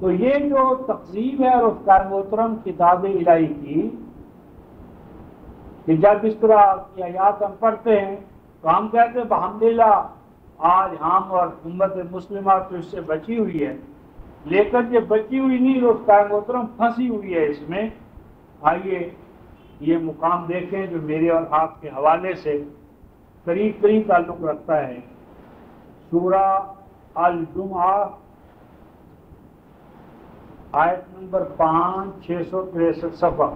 تو یہ جو تقسیم ہے رفتار محترم کتاب الہی کی، کہ جب اس طرح کی آیات ہم پڑھتے ہیں تو ہم کہتے ہیں الحمدللہ آج ہم اور امت مسلمہ تو اس سے بچی ہوئی ہے، لیکن یہ بچی ہوئی نہیں، رفتار محترم پھنسی ہوئی ہے اس میں۔ آئیے یہ مقام دیکھیں جو میرے اور آپ کے حوالے سے قریب قریب تعلق رکھتا ہے۔ سورہ الجمعہ آیت نمبر 5، 663 صفحہ۔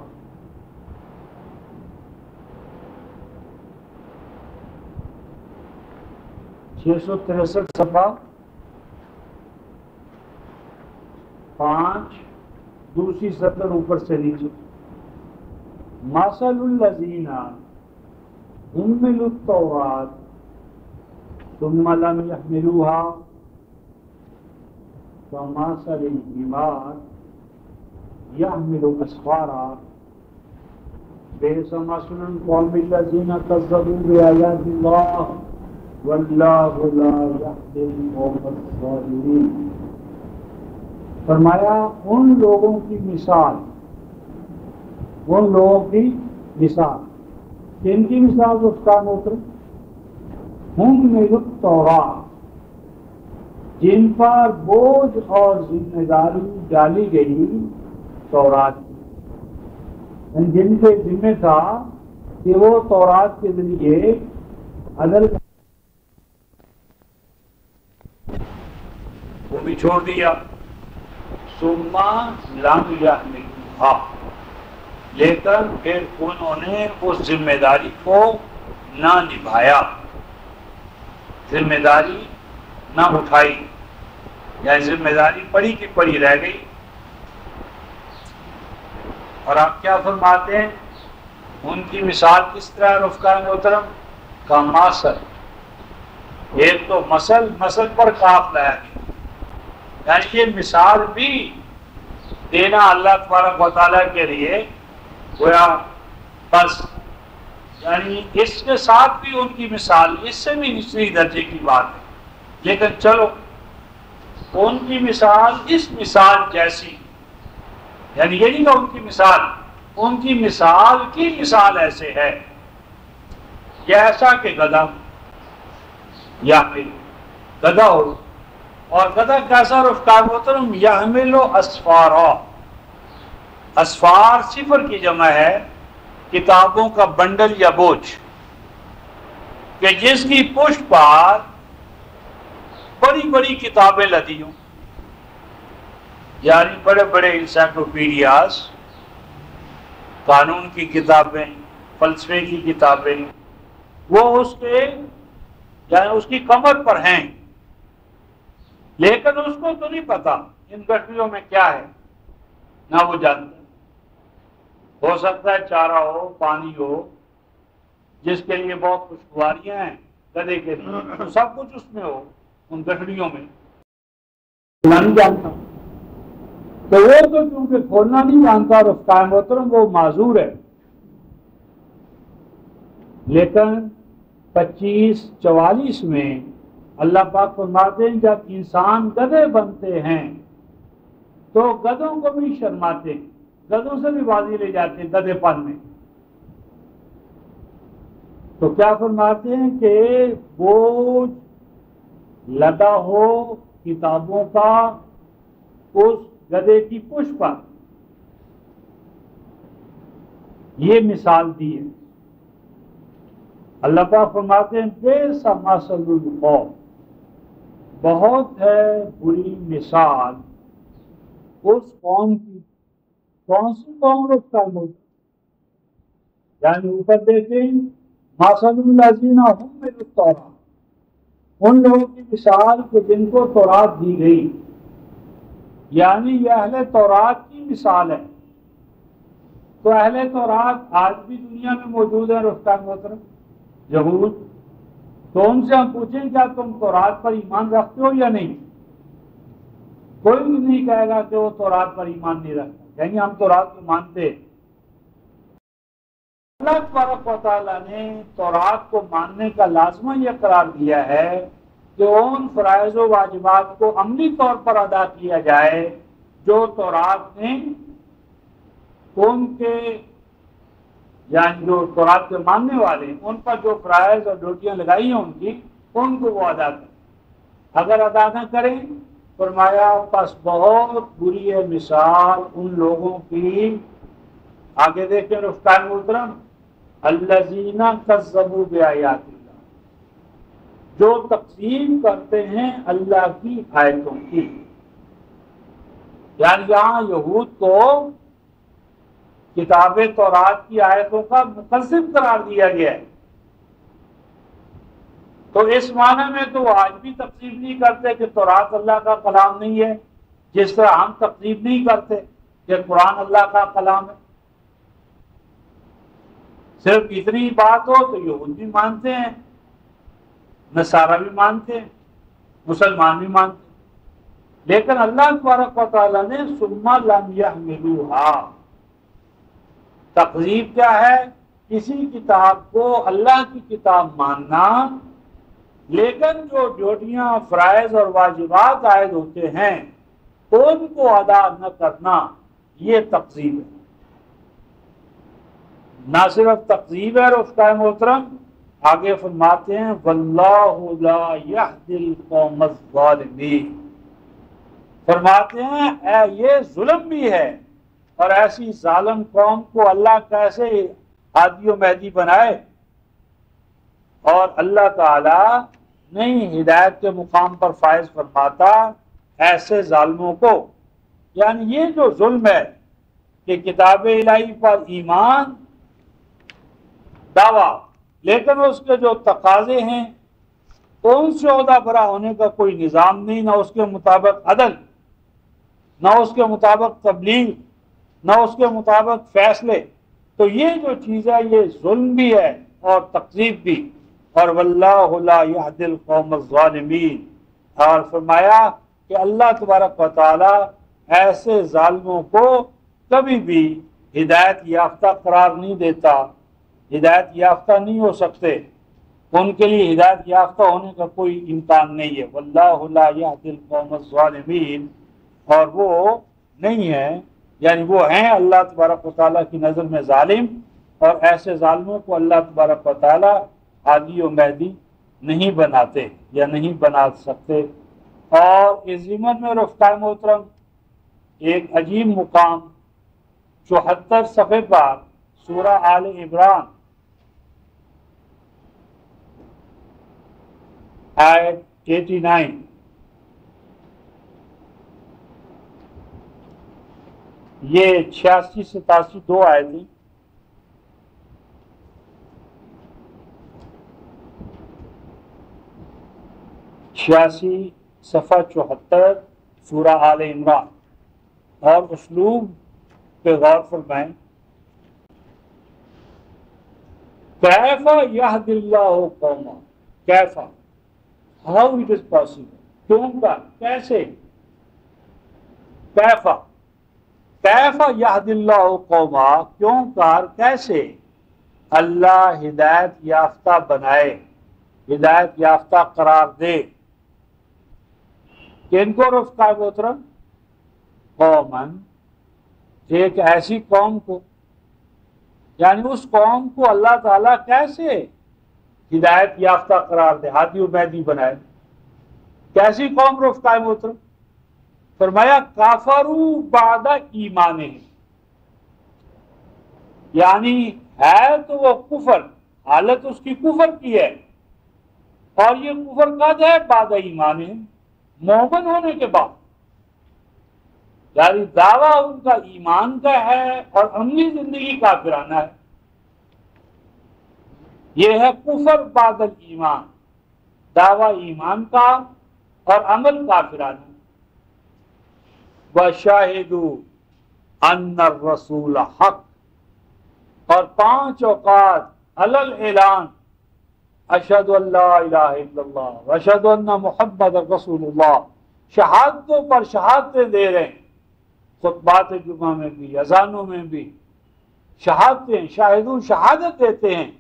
صفحہ 5، دوسری سطر اوپر سے نیچے۔ مثل الذین حملوا التوراة ثم لم يحملوها كمثل الحمار يحمل أسفارا بئس مثل القوم الذين كذبوا بآيات الله واللہ لا یہدی القوم الظالمین۔ فرمایا ان لوگوں کی مثال، ان لوگوں کی مثال، کن کی مثال؟ اس کا مطلب حملوا التوراة، جن پر بوجھ اور ذمہ داری ڈالی گئی تورات کی، جن کے ذمہ تھا کہ وہ تورات کے ذریعے عدل وہ بھی چھوڑ دیا، ثم لم یحملوها، لیکن پھر انہوں نے اس ذمہ داری کو نہ نبھایا، ذمہ داری نہ اٹھائی، یا ذمہ داری پڑی کی پڑی رہ گئی۔ اور آپ کیا فرماتے ہیں؟ ان کی مثال کس طرح رفقائے محترم؟ کا مثل، ایک تو مثل پر کاف لایا گیا، یعنی یہ مثال بھی دینا اللہ تبارک و تعالیٰ کے لیے گویا بس، یعنی اس کے ساتھ بھی ان کی مثال اس سے بھی نچلی درجے کی بات ہے، لیکن چلو ان کی مثال اس مثال جیسی، یعنی یہ نہیں کہ ان کی مثال کی مثال ایسے ہے، یہ ایسا کہ گدھا یا پھر گدھا ہو، اور گدھا کیسا رفتار محترم؟ یحمل اسفارا، اسفار صفر کی جمع ہے کتابوں کا بنڈل یا بوجھ، کہ جس کی پشت پر بڑی بڑی کتابیں لدی ہوں، یعنی بڑے بڑے انسائکلوپیڈیاز، قانون کی کتابیں، فلسفے کی کتابیں، وہ اس کے یعنی اس کی کمر پر ہیں، لیکن اس کو تو نہیں پتا ان گٹریوں میں کیا ہے، نہ وہ جانتا۔ ہو سکتا ہے چارہ ہو، پانی ہو، جس کے لیے بہت خوشگواریاں ہیں گدھے کے لیے، سب کچھ اس میں ہو ان گٹریوں میں، نہیں جانتا۔ تو وہ تو چونکہ کھولنا نہیں جانتا اور افقائے محترم وہ معذور ہے، لیکن 25-44 میں اللہ پاک فرماتے ہیں جب انسان گدھے بنتے ہیں تو گدھوں کو بھی شرماتے ہیں، گدھوں سے بھی بازی لے جاتے ہیں گدھے پن میں۔ تو کیا فرماتے ہیں کہ بوجھ لدا ہو کتابوں کا اس گدھے کی پشت پر، یہ مثال دی ہے۔ اللہ پاک فرماتے ہیں بئس مثل القوم، بہت ہے بری مثال اس قوم کی۔ کون سی قوم رکھتا ہے؟ یعنی اوپر دیکھیں مثل الذین حملوا التوراۃ، ان لوگوں کی مثال کہ جن کو تورات دی گئی، یعنی یہ اہل تورات کی مثال ہے۔ تو اہل تورات آج بھی دنیا میں موجود ہیں رفتہ محترم، یہود۔ تو ان سے ہم پوچھیں کیا تم تورات پر ایمان رکھتے ہو یا نہیں؟ کوئی بھی نہیں کہے گا کہ وہ تورات پر ایمان نہیں رکھتا، یعنی ہم تورات کو مانتے۔ اللہ تبارک و تعالیٰ نے تورات کو ماننے کا لازمہ یہ قرار دیا ہے کہ ان فرائض و واجبات کو عملی طور پر ادا کیا جائے جو تورات نے ان کے، یعنی جو تورات کے ماننے والے ہیں ان پر جو فرائض اور ڈیوٹیاں لگائی ہیں ان کو وہ ادا کریں۔ اگر ادا نہ کریں فرمایا پس بہت بری ہے مثال ان لوگوں کی۔ آگے دیکھیں رفتار محترم، الذین کذبوا بآیات اللہ، جو تکذیب کرتے ہیں اللہ کی آیتوں کی۔ یعنی یہاں یہود کو کتاب تورات کی آیتوں کا مکذب قرار دیا گیا ہے۔ تو اس معنی میں تو وہ آج بھی تکذیب نہیں کرتے کہ تورات اللہ کا کلام نہیں ہے، جس طرح ہم تکذیب نہیں کرتے کہ قرآن اللہ کا کلام ہے۔ صرف اتنی بات ہو تو یہود بھی مانتے ہیں، نصارہ بھی مانتے ہیں، مسلمان بھی مانتے ہیں، لیکن اللہ تبارک و تعالیٰ نے ثم لم یحملوها، تکذیب کیا ہے؟ کسی کتاب کو اللہ کی کتاب ماننا لیکن جو ڈیوٹیاں فرائض اور واجبات عائد ہوتے ہیں ان کو ادا نہ کرنا، یہ تکذیب ہے۔ نہ صرف تکذیب ہے رفقائے محترم، آگے فرماتے ہیں واللہ لا یہدی القوم الظالمین، فرماتے ہیں یہ ظلم بھی ہے، اور ایسی ظالم قوم کو اللہ کیسے ہادی و مہدی بنائے؟ اور اللہ تعالی نہیں ہدایت کے مقام پر فائز فرماتا ایسے ظالموں کو۔ یعنی یہ جو ظلم ہے کہ کتاب الہی پر ایمان دعویٰ، لیکن اس کے جو تقاضے ہیں ان سے عہدہ برا ہونے کا کوئی نظام نہیں، نہ اس کے مطابق عدل، نہ اس کے مطابق تبلیغ، نہ اس کے مطابق فیصلے، تو یہ جو چیز ہے یہ ظلم بھی ہے اور تکذیب بھی۔ اور واللہ لا یہدی القوم الظالمین، اور فرمایا کہ اللہ تبارک و تعالی ایسے ظالموں کو کبھی بھی ہدایت یافتہ قرار نہیں دیتا، ہدایت یافتہ نہیں ہو سکتے، ان کے لیے ہدایت یافتہ ہونے کا کوئی امکان نہیں ہے۔ واللہ لا یہدی القوم الظالمین، اور وہ نہیں ہے، یعنی وہ ہیں اللہ تبارک و تعالیٰ کی نظر میں ظالم، اور ایسے ظالموں کو اللہ تبارک و تعالیٰ ہادی و مہدی نہیں بناتے یا نہیں بنا سکتے۔ اور اس ضمن میں رفتار محترم ایک عجیب مقام 74 صفحے پر سورہ آل عمران آیت 89، یہ 86-87 دو آیتیں، 86 صفحہ 74 سورہ آل عمران، اور اسلوب پہ غور فرمائیں۔ کیف یہدی اللہ قوما، کیف، ہاؤ اٹ از پاسبل، کیوں کا، کیسے، کیف، کیف یہد اللہ قوما، کیوں کار کیسے اللہ ہدایت یافتہ بنائے، ہدایت یافتہ قرار دے، کن کو رفقا محترم؟ قومن، ایک ایسی قوم کو، یعنی اس قوم کو اللہ تعالیٰ کیسے ہدایت یافتہ قرار دے، ہادی و مہدی بنائے؟ کیسی قوم رفقا محترم؟ فرمایا کافروا بعد ایمانہم، یعنی ہے تو وہ کفر، حالت اس کی کفر کی ہے، اور یہ کفر کب ہے؟ بعد ایمانہم، مومن ہونے کے بعد، یعنی دعویٰ ان کا ایمان کا ہے اور عملی زندگی کافرانہ ہے۔ یہ ہے کفر بعد الایمان، دعویٰ ایمان کا اور عمل کافرانہ۔ وَشَاهِدُوا أَنَّ الرَّسُولَ حق، اور 5 اوقات علل اعلان، اشہد ان لا الہ الا اللہ واشہد ان محمد رسول اللہ، شہادتوں پر شہادتیں دے رہے ہیں، خطبات جمعہ میں بھی، اذانوں میں بھی شہادتیں، شاہدوں شہادت دیتے ہیں۔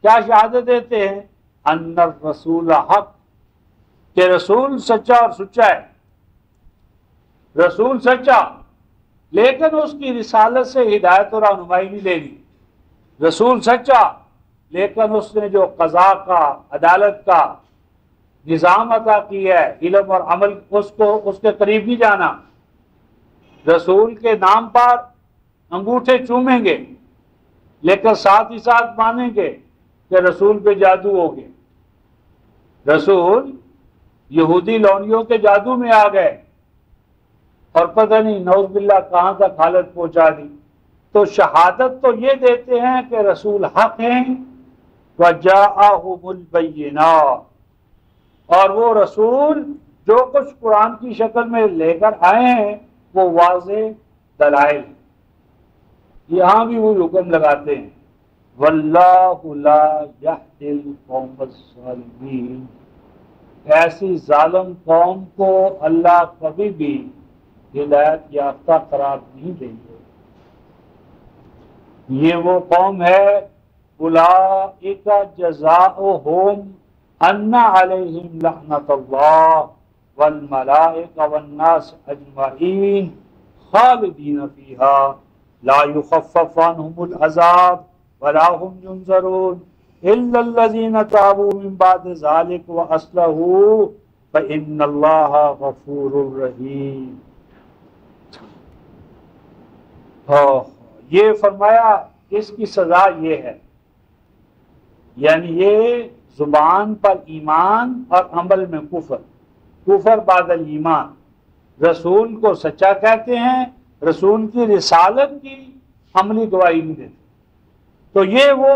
کیا شہادت دیتے ہیں؟ ان الرسول حق، کہ رسول سچا اور سچا ہے، رسول سچا، لیکن اس کی رسالت سے ہدایت اور رہنمائی نہیں لینی۔ رسول سچا، لیکن اس نے جو قضاء کا، عدالت کا نظام عطا کی ہے، علم اور عمل، اس کے قریب نہیں جانا۔ رسول کے نام پر انگوٹھے چومیں گے، لیکن ساتھ ہی ساتھ مانیں گے کہ رسول پہ جادو ہو گئے، رسول یہودی لونیوں کے جادو میں آ گئے، اور پتہ نہیں نعوذ باللہ کہاں تک حالت پہنچا دی۔ تو شہادت تو یہ دیتے ہیں کہ رسول حق ہیں، وَجَاءَهُمُ الْبَيِّنَاتُ، اور وہ رسول جو کچھ قرآن کی شکل میں لے کر آئے ہیں وہ واضح دلائل، یہاں بھی وہ حکم لگاتے ہیں وَاللَّهُ لَا يَهْدِي الْقَوْمَ الظَّالِمِينَ، ایسی ظالم قوم کو اللہ کبھی بھی ہدایت یافتہ قرار نہیں دیں گے۔ یہ وہ قوم ہے اولئک جزاؤہم ان علیہم لعنۃ اللہ والملائکہ والناس اجمعین خالدین فیہا لا یخفف عنہم العذاب ولا هم ینظرون الا الذین تابوا من بعد ذلک واصلحوا فإن اللہ غفور رحیم۔ یہ فرمایا اس کی سزا یہ ہے، یعنی یہ زبان پر ایمان اور عمل میں کفر، کفر بعد الایمان، رسول کو سچا کہتے ہیں، رسول کی رسالت کی عملی گواہی نہیں دیتے۔ تو یہ وہ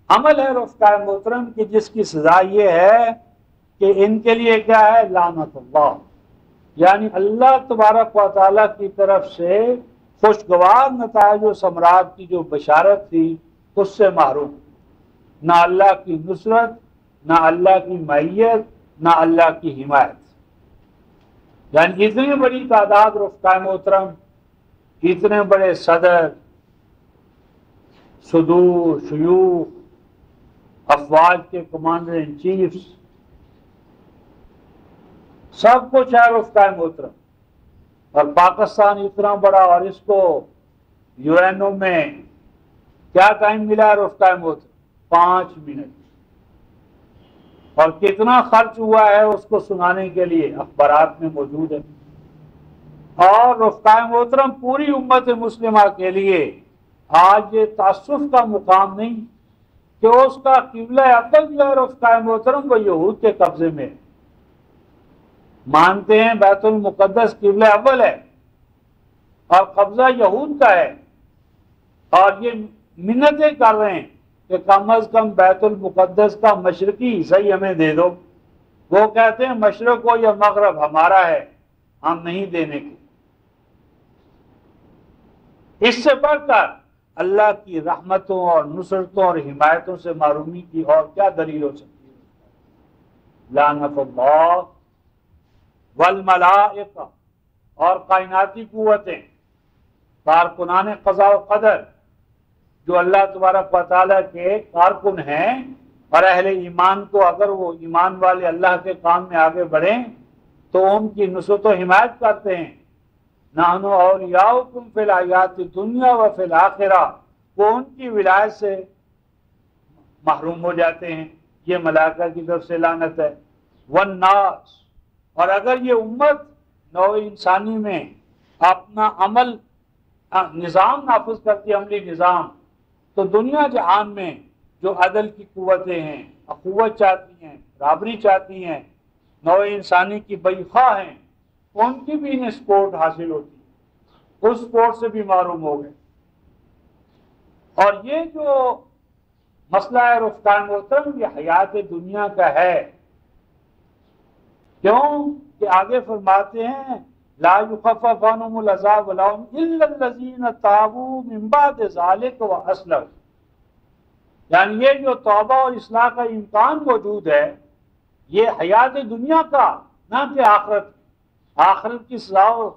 عمل ہے رفقا محترم کہ جس کی سزا یہ ہے کہ ان کے لیے کیا ہے؟ لعنت اللہ، یعنی اللہ تبارک و تعالیٰ کی طرف سے خوشگوار نتائج و ثمرات کی جو بشارت تھی اس سے محروم، نہ اللہ کی نصرت، نہ اللہ کی معیت، نہ اللہ کی حمایت۔ یعنی اتنی بڑی تعداد رفقا محترم، اتنے بڑے صدر، صدور، شیوخ، افواج کے کمانڈر ان چیفز، سب کچھ ہے رفقا محترم، اور پاکستان اتنا بڑا، اور اس کو یو این او میں کیا ٹائم ملا ہے رفقا محترم؟ 5 منٹ، اور کتنا خرچ ہوا ہے اس کو سنانے کے لیے اخبارات میں موجود ہے۔ اور رفقا محترم پوری امت مسلمہ کے لیے آج یہ تعصب کا مقام نہیں کہ اس کا قبلہ اول جو ہے رفقا محترم وہ یہود کے قبضے میں ہے، مانتے ہیں بیت المقدس قبلہ اول ہے اور قبضہ یہود کا ہے، اور یہ منتیں کر رہے ہیں کہ کم از کم بیت المقدس کا مشرقی حصہ ہی ہمیں دے دو۔ وہ کہتے ہیں مشرق ہو یا مغرب ہمارا ہے، ہم نہیں دینے کے۔ اس سے بڑھ کر اللہ کی رحمتوں اور نصرتوں اور حمایتوں سے محرومی کی اور کیا دلیل ہو سکتی ہے؟ لعنت اللہ والملائکہ، اور کائناتی قوتیں کارکنان قضاء و قدر جو اللہ تبارک و تعالیٰ کے کارکن ہیں، اور اہل ایمان کو اگر وہ ایمان والے اللہ کے کام میں آگے بڑھیں تو ان کی نصرت و حمایت کرتے ہیں۔ نحن اولیاؤکم فی الحیات الدنیا و فی الآخرہ، وہ ان کی ولایت سے محروم ہو جاتے ہیں، یہ ملائکہ کی طرف سے لعنت ہے۔ والناس، اور اگر یہ امت نوع انسانی میں اپنا عمل نظام نافذ کرتی ہے، عملی نظام، تو دنیا جہان میں جو عدل کی قوتیں ہیں، اخوت چاہتی ہیں، برابری چاہتی ہیں، نوع انسانی کی بخواہ ہیں، ان کی بھی انہیں سپورٹ حاصل ہوتی ہے، اس سپورٹ سے بھی محروم ہو گئے۔ اور یہ جو مسئلہ ہے رفقان محترم، یہ حیات دنیا کا ہے۔ کیوں کہ آگے فرماتے ہیں لا یخفف عنہم العذاب ولا هم الا الذین تابوا من بعد ذلک واصلحوا، یعنی یہ جو توبہ اور اصلاح کا امکان موجود ہے یہ حیات دنیا کا، نہ کہ آخرت کی۔ آخرت کی سزا و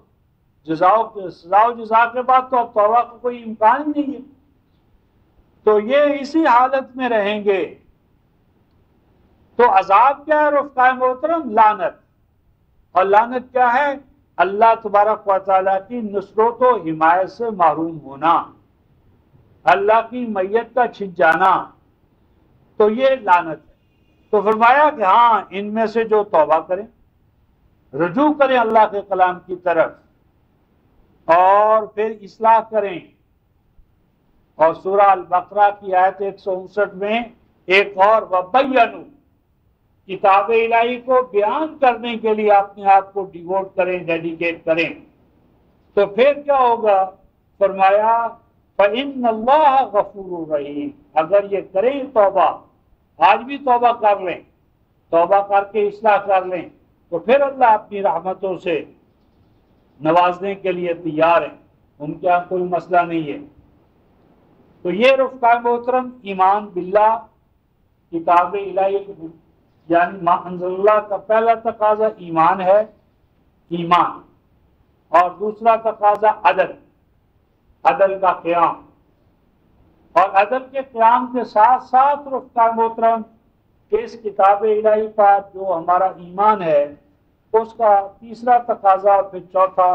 جزا کے بعد تو اب توبہ کا کوئی امکان ہی نہیں ہے، تو یہ اسی حالت میں رہیں گے۔ تو عذاب کیا ہے رفقائے محترم؟ لعنت۔ اور لعنت کیا ہے؟ اللہ تبارک و تعالیٰ کی نصرت و حمایت سے محروم ہونا، اللہ کی معیت کا چھن جانا، تو یہ لعنت ہے۔ تو فرمایا کہ ہاں ان میں سے جو توبہ کریں، رجوع کریں اللہ کے کلام کی طرف اور پھر اصلاح کریں، اور سورہ البقرہ کی آیت 159 میں ایک اور وَبَيَّنُوا، کتاب الہی کو بیان کرنے کے لیے اپنے آپ کو ڈیووٹ کریں، ڈیڈیکیٹ کریں، تو پھر کیا ہوگا؟ فرمایا فَإِنَّ اللَّهَ غَفُورٌ رَحِيمٌ، اگر یہ کریں توبہ، آج بھی توبہ کر لیں، توبہ کر کے اصلاح کر لیں، تو پھر اللہ اپنی رحمتوں سے نوازنے کے لیے تیار ہیں، ان کے یہاں کوئی مسئلہ نہیں ہے۔ تو یہ رفقائے محترم ایمان باللہ، کتاب الہی یعنی ما انزل اللہ کا پہلا تقاضا ایمان ہے، ایمان، اور دوسرا تقاضا عدل، عدل کا قیام، اور عدل کے قیام کے ساتھ ساتھ رفقائے محترم اس کتاب الہی پر جو ہمارا ایمان ہے اس کا تیسرا تقاضا، اور پھر چوتھا۔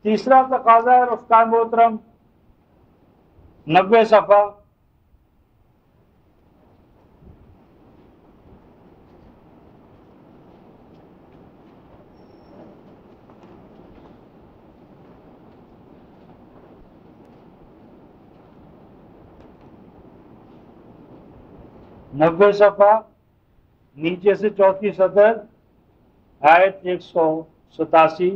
تیسرا تقاضا ہے رفقائے محترم 90 صفحہ، نیچے سے چوتھی سطر، آیت 187،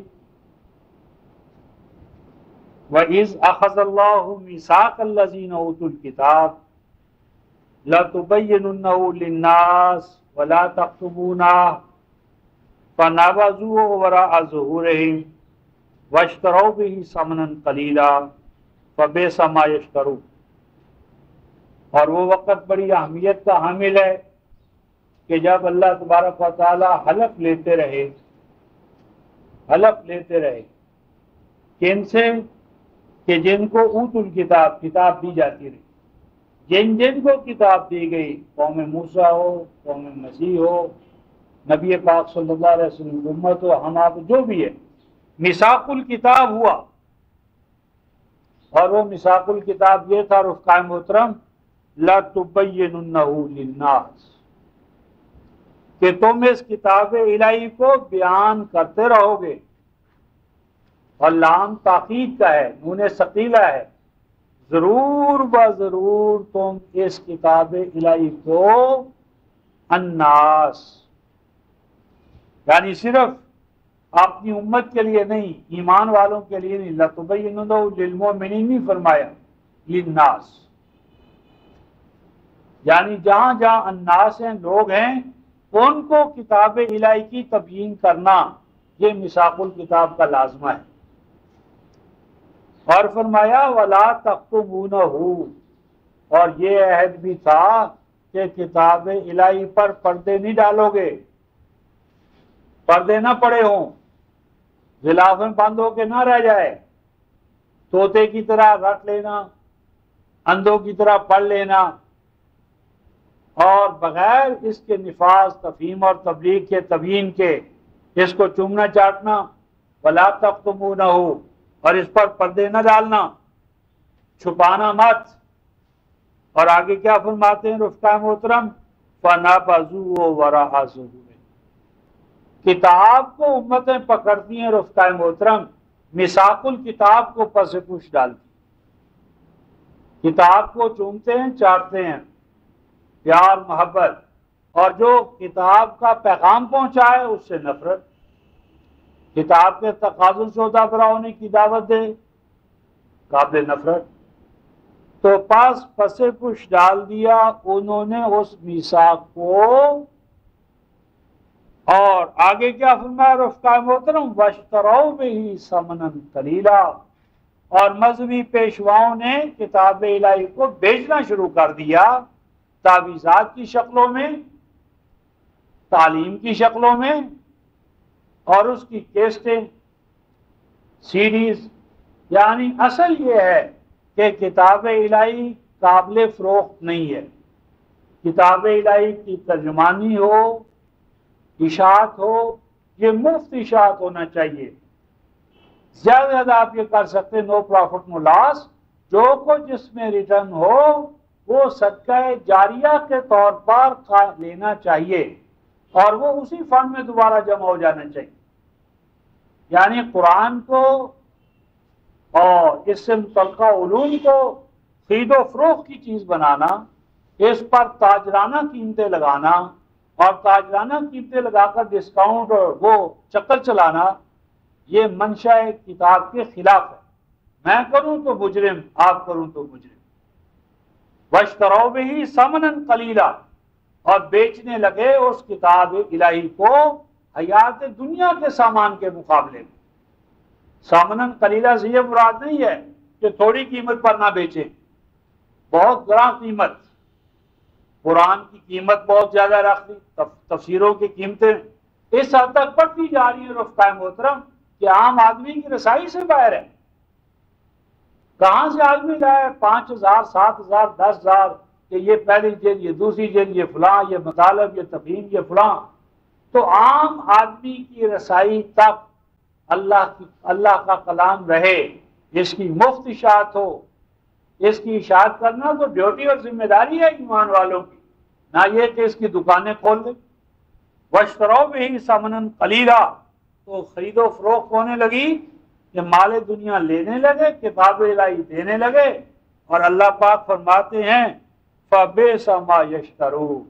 وَإِذْ أَخَذَ اللَّهُ مِيثَاقَ الَّذِينَ أُوتُوا الْكِتَابَ لَتُبَيِّنُنَّهُ لِلنَّاسِ وَلَا تَكْتُمُونَهُ فَنَبَذُوهُ وَرَاءَ ظُهُورِهِمْ وَاشْتَرَوْا بِهِ ثَمَنًا قَلِيلًا فَبِئْسَ مَا يَشْتَرُونَ۔ اور وہ وقت بڑی اہمیت کا حامل ہے کہ جب اللہ تبارک و تعالی حلف لیتے رہے کن سے؟ کہ جن کو اوت الکتاب، کتاب دی جاتی رہی، جن کو کتاب دی گئی، قوم موسیٰ ہو، قوم مسیح ہو، نبی پاک صلی اللہ علیہ وسلم کی امت ہو، ہم آپ جو بھی ہے، میثاق الکتاب ہوا۔ اور وہ میثاق الکتاب یہ تھا رفقائے محترم لَتُبَيِّنُنَّهُ لِلنَّاسِ، کہ تم اس کتاب الہی کو بیان کرتے رہو گے، اور لام تاکید کا ہے، نون ثقیلہ ہے، ضرور بضرور تم اس کتاب الہی کو الناس، یعنی صرف اپنی امت کے لیے نہیں، ایمان والوں کے لیے نہیں، لَتُبَيِّنُنَّهُ لِلْمُؤْمِنِينَ نہیں فرمایا، للناس، یعنی جہاں جہاں الناس ہیں، لوگ ہیں، ان کو کتاب الہی کی تبیین کرنا یہ میثاق الکتاب کا لازمہ ہے۔ اور فرمایا وَلَا تَكْتُمُونَهُ، اور یہ عہد بھی تھا کہ کتاب الہی پر پردے نہیں ڈالو گے، پردے نہ پڑے ہوں، غلاف میں بند ہو کے نہ رہ جائے، طوطے کی طرح رٹ لینا، اندھوں کی طرح پڑھ لینا، اور بغیر اس کے نفاذ، تفہیم اور تبلیغ کے، تبیین کے اس کو چومنا چاٹنا، ولا تکتمونہ، اور اس پر پردے نہ ڈالنا، چھپانا مت۔ اور آگے کیا فرماتے ہیں رفقائے محترم؟ فَنَبَذُوهُ وَرَاءَ ظُهُورِهِمْ، کتاب کو امتیں پکڑتی ہیں رفقائے محترم، میثاق الکتاب کو پس پوچھ ڈالتی، کتاب کو چومتے ہیں، چاٹتے ہیں، پیار محبت، اور جو کتاب کا پیغام پہنچائے اس سے نفرت، کتاب کے تقاضوں سے عہدہ ہونے کی دعوت دے، قابل نفرت۔ تو پس پش ڈال دیا انہوں نے اس میثاق کو، اور آگے کیا فرمایا رفقائے محترم؟ وَاشْتَرَوْا بِهِ ثَمَنًا قَلِيلًا، اور مذہبی پیشواؤں نے کتاب الہی کو بیچنا شروع کر دیا، تعویذات کی شکلوں میں، تعلیم کی شکلوں میں، اور اس کی کیسٹیں، سیڈیز۔ یعنی اصل یہ ہے کہ کتاب الہی قابل فروخت نہیں ہے، کتاب الہی کی ترجمانی ہو، اشاعت ہو، یہ مفت اشاعت ہونا چاہیے، زیادہ سے زیادہ آپ یہ کر سکتے، نو پروفٹ نو لاس، جو کچھ جس میں ریٹرن ہو وہ صدقہ جاریہ کے طور پر لینا چاہیے، اور وہ اسی فنڈ میں دوبارہ جمع ہو جانا چاہیے۔ یعنی قرآن کو اور اس سے متعلقہ علوم کو خرید و فروخت کی چیز بنانا، اس پر تاجرانہ قیمتیں لگانا، اور تاجرانہ قیمتیں لگا کر ڈسکاؤنٹ اور وہ چکر چلانا، یہ منشا کتاب کے خلاف ہے۔ میں کروں تو مجرم، آپ کروں تو مجرم۔ وَاشْتَرَوْا بِهِ ثَمَنًا قَلِيلًا، اور بیچنے لگے اس کتاب الہی کو حیات دنیا کے سامان کے مقابلے میں۔ ثَمَنًا قَلِيلًا سے یہ مراد نہیں ہے کہ تھوڑی قیمت پر نہ بیچیں، بہت گراں قیمت، قرآن کی قیمت بہت زیادہ رکھ دی، تفسیروں کی قیمتیں اس حد تک بڑھتی جا رہی ہیں رفقائے محترم کہ عام آدمی کی رسائی سے باہر ہے۔ کہاں سے آدمی لائے 5,000 7,000 10,000 کہ یہ پہلی جلد، یہ دوسری جلد، یہ فلاں، یہ مطالب، یہ تفہیم، یہ فلاں۔ تو عام آدمی کی رسائی تک اللہ کا کلام رہے، اس کی مفت اشاعت ہو، اس کی اشاعت کرنا تو ڈیوٹی اور ذمہ داری ہے ایمان والوں کی، نہ یہ کہ اس کی دکانیں کھول دیں۔ وَاشْتَرَوْا بِهِ ثَمَنًا قَلِيلًا، تو خرید و فروخت ہونے لگی کہ مال دنیا لینے لگے، کتاب الہی دینے لگے، اور اللہ پاک فرماتے ہیں فَبِئْسَ مَا يَشْتَرُونَ،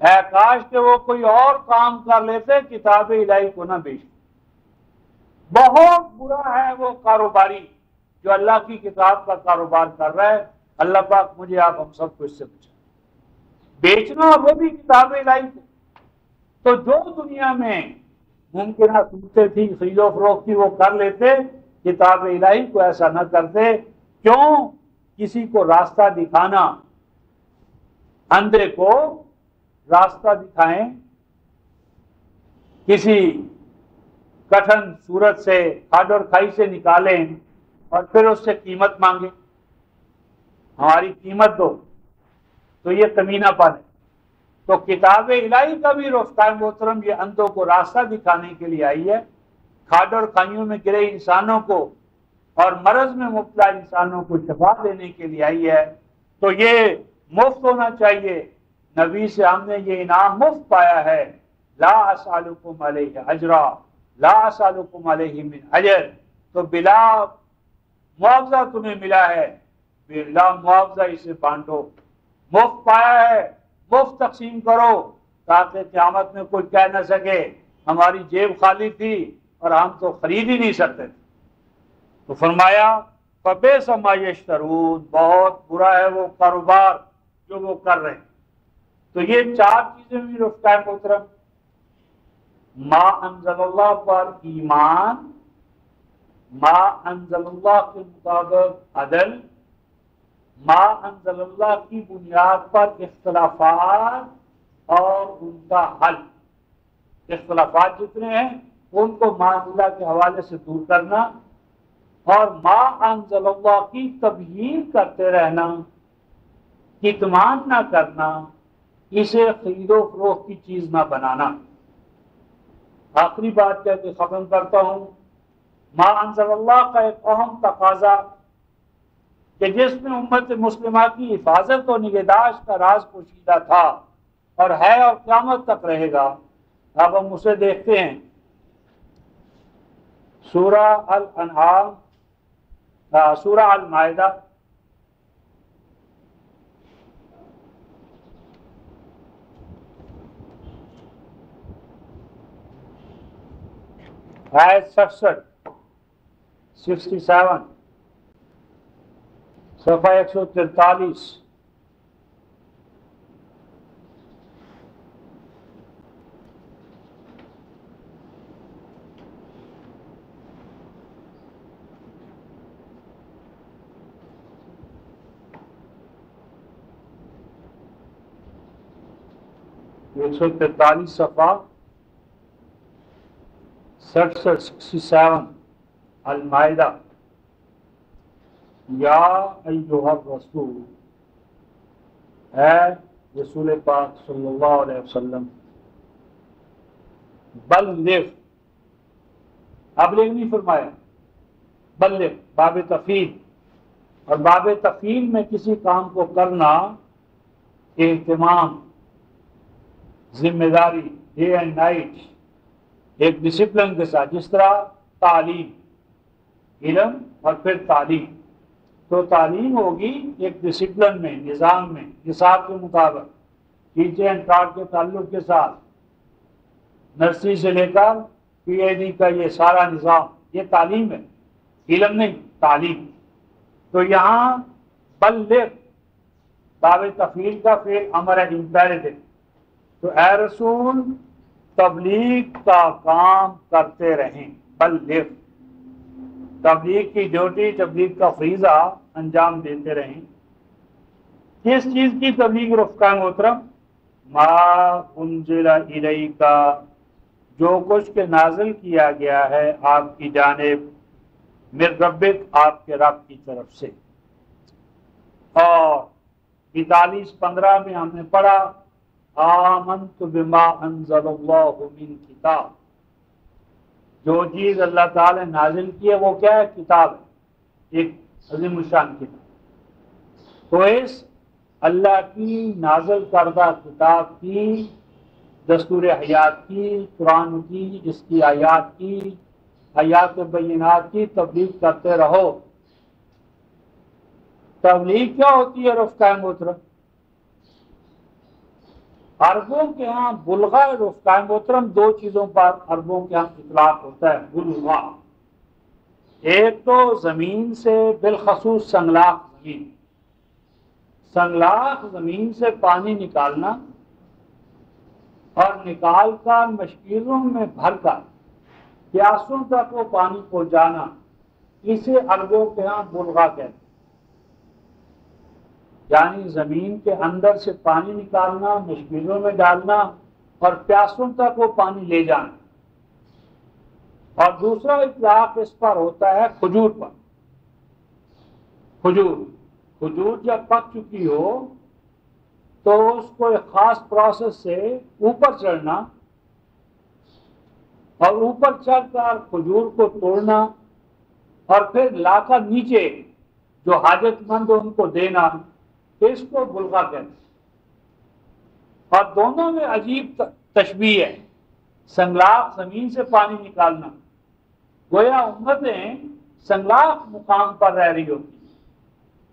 اے کاش کہ وہ کوئی اور کام کر لیتے، کتاب الہی کو نہ بیچتے۔ بہت برا ہے وہ کاروباری جو اللہ کی کتاب کا کاروبار کر رہا ہے۔ اللہ پاک مجھے آپ ہم سب کو اس سے بچائے۔ بیچنا وہ بھی کتاب الہی کو، تو جو دنیا میں ممکنہ صورتیں تھی خرید و فروخت کی وہ کر لیتے، کتاب الہی کو ایسا نہ کرتے۔ کیوں؟ کسی کو راستہ دکھانا، اندھے کو راستہ دکھائیں، کسی کٹھن صورت سے، کھڈ اور کھائی سے نکالیں، اور پھر اس سے قیمت مانگیں، ہماری قیمت دو، تو یہ کمینہ پن ہے۔ تو کتاب الہی کا بھی رفقائے محترم یہ اندھوں کو راستہ دکھانے کے لیے آئی ہے، کھڈ اور کھائیوں میں گرے انسانوں کو اور مرض میں مبتلا انسانوں کو شفا دینے کے لیے آئی ہے۔ تو یہ مفت ہونا چاہیے۔ نبی سے ہم نے یہ انعام مفت پایا ہے، لا اسالکم علیہ اجرا، لا اسالکم علیہ من اجر، تو بلا معاوضہ تمہیں ملا ہے، بلا معاوضہ اسے بانٹو۔ مفت پایا ہے، مفت تقسیم کرو، تاکہ قیامت میں کوئی کہہ نہ سکے ہماری جیب خالی تھی اور ہم تو خرید ہی نہیں سکتے تھے۔ تو فرمایا فَبِئْسَ مَا يَشْتَرُونَ، بہت برا ہے وہ کاروبار جو وہ کر رہے ہیں۔ تو یہ چار چیزیں بھی رفقائے محترم، ما انزل اللہ پر ایمان، ما انزل اللہ کے مطابق عدل، ما انزل اللہ کی بنیاد پر اختلافات اور ان کا حل، اختلافات جتنے ہیں ان کو ما انزل اللہ کے حوالے سے دور کرنا، اور ما انزل اللہ کی تبیین کرتے رہنا، کتمان نہ کرنا، اسے خرید و فروخت کی چیز نہ بنانا۔ آخری بات کہہ کے ختم کرتا ہوں، ما انزل اللہ کا ایک اہم تقاضا کہ جس میں امت مسلمہ کی حفاظت و نگہداشت کا راز پوشیدہ تھا اور ہے اور قیامت تک رہے گا۔ اب ہم اسے دیکھتے ہیں۔ سورہ الانعام، سورہ المائدہ، آیت 67 صفحہ 143۔ ایک سو 43 صفحہ 67 المائدہ۔ یا ایھا الرسول، اے رسول پاک صلی اللہ علیہ وسلم، بلغ، ابلغ نہیں فرمایا، بلغ باب تفعیل، اور باب تفعیل میں کسی کام کو کرنا اہتمام، ذمہ داری، ڈے اینڈ نائٹ، ایک ڈسپلن کے ساتھ، جس طرح تعلیم، علم اور پھر تعلیم، تو تعلیم ہوگی ایک ڈسپلن میں، نظام میں، نصاب کے مطابق، ٹیچر اینڈ ٹاٹ کے تعلق کے ساتھ، نرسری سے لے کر پی ایچ ڈی کا یہ سارا نظام، یہ تعلیم ہے، علم نہیں، تعلیم۔ تو یہاں بلغ باب تفعیل کا فعل امر ہے، امپیریٹو، تو اے رسول تبلیغ کا کام کرتے رہیں، بلغ، تبلیغ کی ڈیوٹی، تبلیغ کا فریضہ انجام دیتے رہیں۔ کس چیز کی تبلیغ رفقا محترم؟ ما انزل الیک، جو کچھ کے نازل کیا گیا ہے آپ کی جانب، من ربک، آپ کے رب کی طرف سے۔ اور 42-15 میں ہم نے پڑھا آمنت بما انزل اللہ من کتاب، جو چیز اللہ تعالی نے نازل کی ہے وہ کیا ہے؟ کتاب ہے، ایک عظیم الشان کتاب۔ تو اس اللہ کی نازل کردہ کتاب کی، دستور حیات کی، قرآن کی، اس کی آیات کی، آیات بینات کی تبلیغ کرتے رہو۔ تبلیغ کیا ہوتی ہے رفقا محترم؟ عربوں کے ہاں بلغہ رفقا محترم، دو چیزوں پر عربوں کے ہاں اطلاق ہوتا ہے بلغہ۔ ایک تو زمین سے، بالخصوص سنگلاخ زمین، سنگلاخ زمین سے پانی نکالنا اور نکال کر مشکلوں میں بھر کر پیاسوں تک وہ پانی پہنچانا، اسے عربوں کے ہاں بلغہ کہتے ہیں۔ یعنی زمین کے اندر سے پانی نکالنا، مشکلوں میں ڈالنا اور پیاسوں تک وہ پانی لے جانا۔ اور دوسرا اطلاق اس پر ہوتا ہے کھجور پر۔ کھجور جب پک چکی ہو تو اس کو ایک خاص پروسیس سے اوپر چڑھنا اور اوپر چڑھ کر کھجور کو توڑنا اور پھر لا کر نیچے جو حاجت مند ہو ان کو دینا، اس کو بلغہ کہتے ہیں۔ اور دونوں میں عجیب تشبیہ ہے، سنگلاخ زمین سے پانی نکالنا، گویا امتیں سنگلاخ مقام پر رہ رہی ہوتی،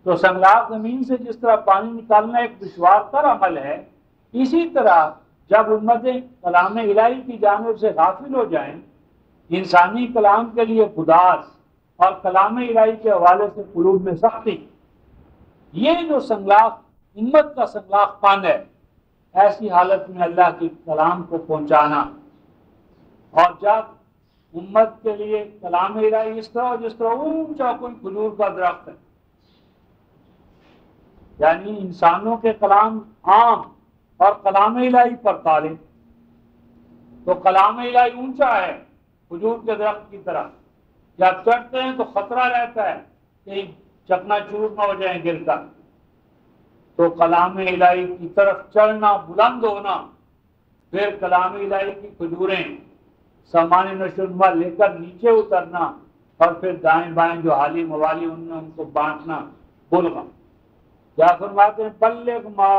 تو سنگلاخ زمین سے جس طرح پانی نکالنا ایک دشوار تر عمل ہے، اسی طرح جب امتیں کلام الہی کی جانب سے غافل ہو جائیں، انسانی کلام کے لیے گداز اور کلام الہی کے حوالے سے قلوب میں سختی، یہ جو سنگلاخ امت کا سنگلاخ پن ہے، ایسی حالت میں اللہ کے کلام کو پہنچانا۔ اور جب امت کے لیے کلام الہی اس طرح جس طرح اونچا کوئی کھجور کا درخت ہے، یعنی انسانوں کے کلام عام اور کلام الہی پر تالے، تو کلام الہی اونچا ہے کھجور کے درخت کی طرح، یا چڑھتے ہیں تو خطرہ رہتا ہے کہ چکنا چور نہ ہو جائیں گر کر. تو کلام الہی کی طرف چڑھنا، بلند ہونا، پھر کلام الہی کی کھجوریں سامان نشو و نما لے کر نیچے اترنا، اور پھر دائیں بائیں جو حالی موالی ان کو بانٹنا. بلغا کیا فرماتے ہیں؟ بلغ ما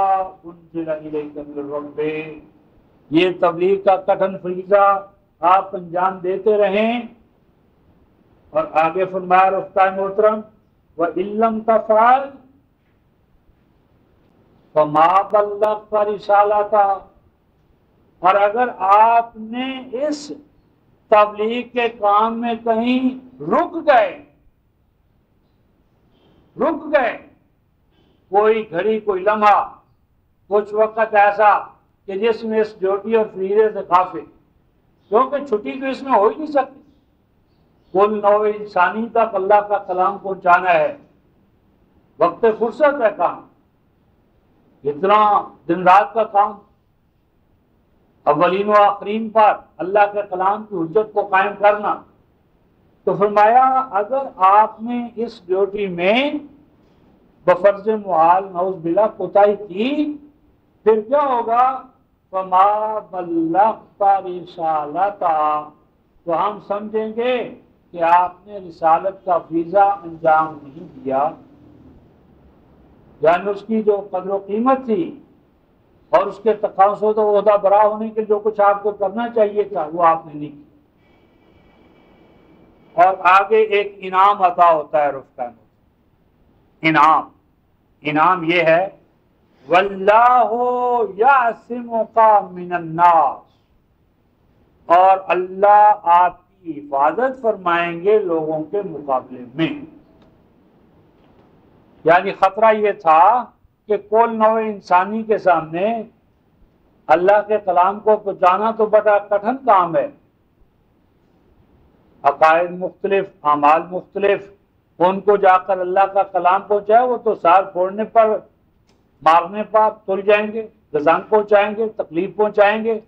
انزل الیک من ربک، یہ تبلیغ کا کٹھن فریضہ آپ انجام دیتے رہیں. اور آگے فرمایا رفتہ محترم وَإِن لَّمْ تَفْعَلْ فَمَا بَلَّغْتَ رِسَالَتَهُ، اور اگر آپ نے اس تبلیغ کے کام میں کہیں رک گئے، کوئی گھڑی کوئی لمحہ کچھ وقت ایسا کہ جس میں اس ڈیوٹی اور فریضے سے غافل، کیونکہ چھٹی تو اس میں ہو ہی نہیں سکتی. کل نوع انسانی تک اللہ کا کلام پہنچانا ہے، وقت فرصت ہے کام، اتنا دن رات کا کام، اولین و آخرین پر اللہ کے کلام کی حجت کو قائم کرنا. تو فرمایا اگر آپ نے اس ڈیوٹی میں بفرض محال نعوذ باللہ کوتاہی کی، پھر کیا ہوگا؟ فَمَا بَلَّغْتَ رِسَالَتَهُ، تو ہم سمجھیں گے کہ آپ نے رسالت کا فریضہ انجام نہیں دیا. یعنی اس کی جو قدر و قیمت تھی اور اس کے تقاضوں و عہدہ برا ہونے کے جو کچھ آپ کو کرنا چاہیے تھا وہ آپ نے نہیں کیا. اور آگے ایک انعام عطا ہوتا ہے رفتہ میں. انعام یہ ہے وَاللَّهُ يَعْصِمُكَ مِنَ النَّاسِ، اور اللہ آپ کی حفاظت فرمائیں گے لوگوں کے مقابلے میں. یعنی خطرہ یہ تھا کہ کل نوع انسانی کے سامنے اللہ کے کلام کو پہنچانا تو بڑا کٹھن کام ہے. عقائد مختلف، اعمال مختلف، ان کو جا کر اللہ کا کلام پہنچائے، وہ تو سار پھوڑنے پر، مارنے پر تل جائیں گے، گزان پہنچائیں گے، تکلیف پہنچائیں گے.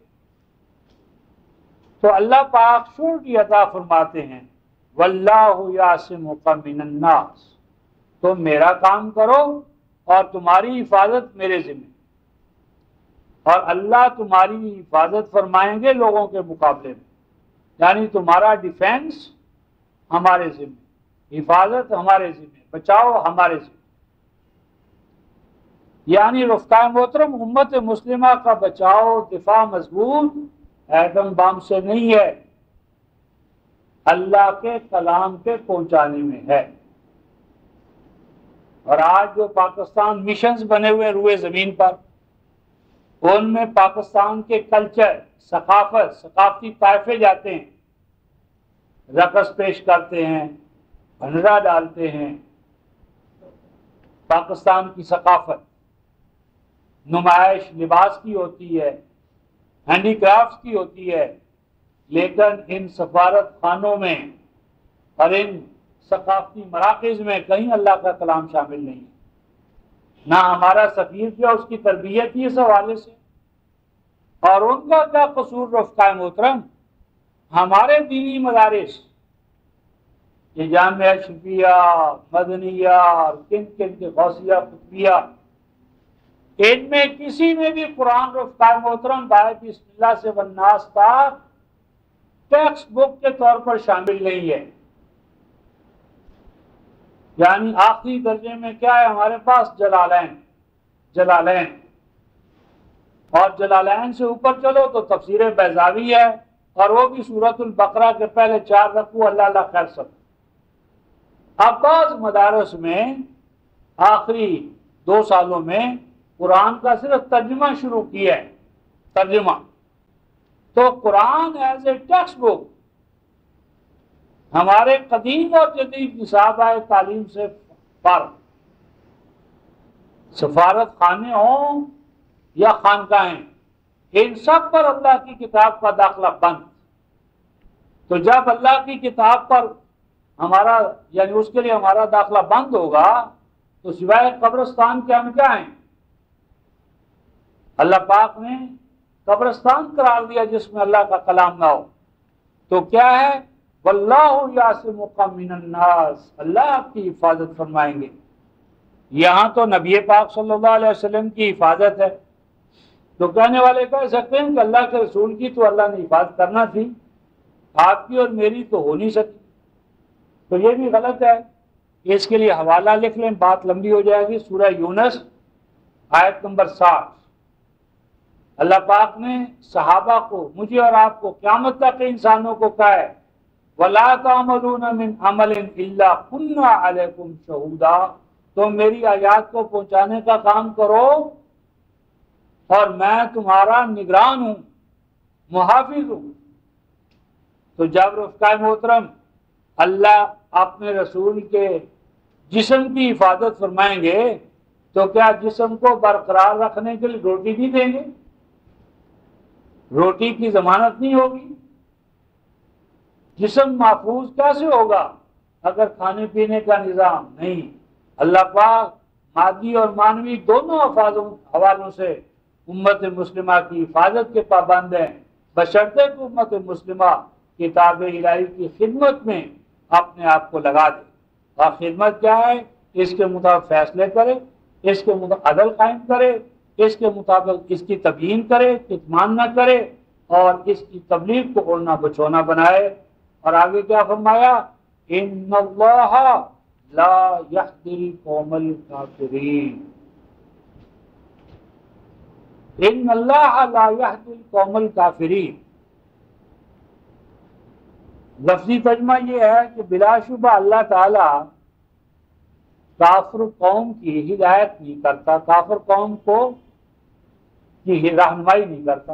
تو اللہ پاک شورٹی عطا فرماتے ہیں وَاللَّهُ يَعْصِمُكَ مِنَ النَّاسِ، تم میرا کام کرو اور تمہاری حفاظت میرے ذمہ، اور اللہ تمہاری حفاظت فرمائیں گے لوگوں کے مقابلے میں. یعنی تمہارا ڈیفینس ہمارے ذمہ، حفاظت ہمارے ذمہ، بچاؤ ہمارے ذمہ. یعنی رفتہ محترم امت مسلمہ کا بچاؤ، دفاع مضبوط ایٹم بم سے نہیں ہے، اللہ کے کلام کے پہنچانے میں ہے. اور آج جو پاکستان مشنز بنے ہوئے روئے زمین پر، ان میں پاکستان کے کلچر، ثقافت، ثقافتی طائفے جاتے ہیں، رقص پیش کرتے ہیں، بھنڈرا ڈالتے ہیں. پاکستان کی ثقافت نمائش لباس کی ہوتی ہے، ہینڈی کرافٹس کی ہوتی ہے، لیکن ان سفارت خانوں میں اور ان ثقافتی مراکز میں کہیں اللہ کا کلام شامل نہیں ہے. نہ ہمارا سفیر کیا اس کی تربیت ہی اس حوالے سے. اور ان کا کیا قصور رفتہ محترم؟ ہمارے دینی مدارس، یہ جامعہ شفیہ، مدنیہ اور کن کے غوثیہ قطبیہ، ان میں کسی میں بھی قرآن رفتہ محترم بائے بسم اللہ سے والناس تک ٹیکسٹ بک کے طور پر شامل نہیں ہے. یعنی آخری درجے میں کیا ہے ہمارے پاس؟ جلالین، اور جلالین سے اوپر چلو تو تفسیر بیضاوی ہے، اور وہ بھی سورۃ البقرہ کے پہلے 4 رکوع اللہ اللہ خیر سب. اب بعض مدارس میں آخری 2 سالوں میں قرآن کا صرف ترجمہ شروع کیا ہے، ترجمہ. تو قرآن ایز اے ٹیکسٹ بک ہمارے قدیم اور جدید نصاب تعلیم سے فارغ. سفارت خانے ہوں یا خانقاہیں، ان سب پر اللہ کی کتاب کا داخلہ بند. تو جب اللہ کی کتاب پر ہمارا، یعنی اس کے لیے ہمارا داخلہ بند ہوگا تو سوائے قبرستان کے ہم کیا ہیں؟ اللہ پاک نے قبرستان قرار دیا جس میں اللہ کا کلام نہ ہو. تو کیا ہے؟ واللہ یعصمک من الناس، اللہ آپ کی حفاظت فرمائیں گے۔ یہاں تو نبی پاک صلی اللہ علیہ وسلم کی حفاظت ہے، تو کہنے والے کہہ سکتے ہیں کہ اللہ کے رسول کی تو اللہ نے حفاظت کرنا تھی، آپ کی اور میری تو ہو نہیں سکی، تو یہ بھی غلط ہے۔ اس کے لیے حوالہ لکھ لیں، بات لمبی ہو جائے گی۔ سورہ یونس آیت نمبر 60، اللہ پاک نے صحابہ کو، مجھے اور آپ کو، قیامت تک انسانوں کو کہا ہے وَلَا تَعْمَلُونَ مِنْ عَمَلٍ إِلَّا كُنَّا عَلَيْكُمْ شَهُودًا، تم میری آیات کو پہنچانے کا کام کرو اور میں تمہارا نگران ہوں، محافظ ہوں۔ تو جب رفقائے محترم اللہ اپنے رسول کے جسم کی حفاظت فرمائیں گے تو کیا جسم کو برقرار رکھنے کے لیے روٹی نہیں دیں گے؟ روٹی کی ضمانت نہیں ہوگی؟ جسم محفوظ کیسے ہوگا اگر کھانے پینے کا نظام نہیں؟ اللہ پاک مادی اور مانوی دونوں حوالوں سے امت مسلمہ کی حفاظت کے پابند ہیں، بشرطے کہ امت مسلمہ کتاب الہی کی خدمت میں اپنے آپ کو لگا دے۔ اور خدمت کیا ہے؟ اس کے مطابق فیصلے کرے، اس کے مطابق عدل قائم کرے، اس کے مطابق اس کی تبیین کرے، کتمان نہ کرے، اور اس کی تبلیغ کو اڑنا بچونا بنائے۔ اور آگے کیا فرمایا؟ ان اللہ لا یہدی القوم الکافرین، ان اللہ لا یہدی القوم الکافرین۔ لفظی ترجمہ یہ ہے کہ بلا شبہ اللہ تعالی کافر قوم کی ہدایت نہیں کرتا، کافر قوم کو کی رہنمائی نہیں کرتا۔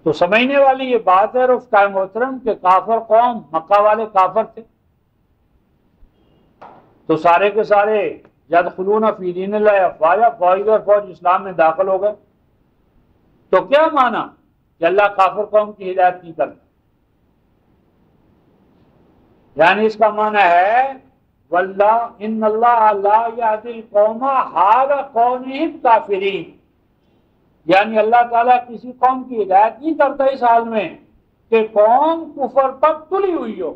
تو سمجھنے والی یہ بات ہے رفقائے محترم کہ کافر قوم، مکہ والے کافر تھے، تو سارے کے سارے یدخلون فی دین اللہ افواجا، فوج اور فوج اسلام میں داخل ہو گئے، تو کیا معنی کہ اللہ کافر قوم کی ہدایت نہیں کرتا؟ یعنی اس کا معنی ہے واللہ ان اللہ لا یہدی القوم حال کونہم کافرین، یعنی اللہ تعالیٰ کسی قوم کی ہدایت نہیں کرتا اس حال میں کہ قوم کفر پر تلی ہوئی ہو،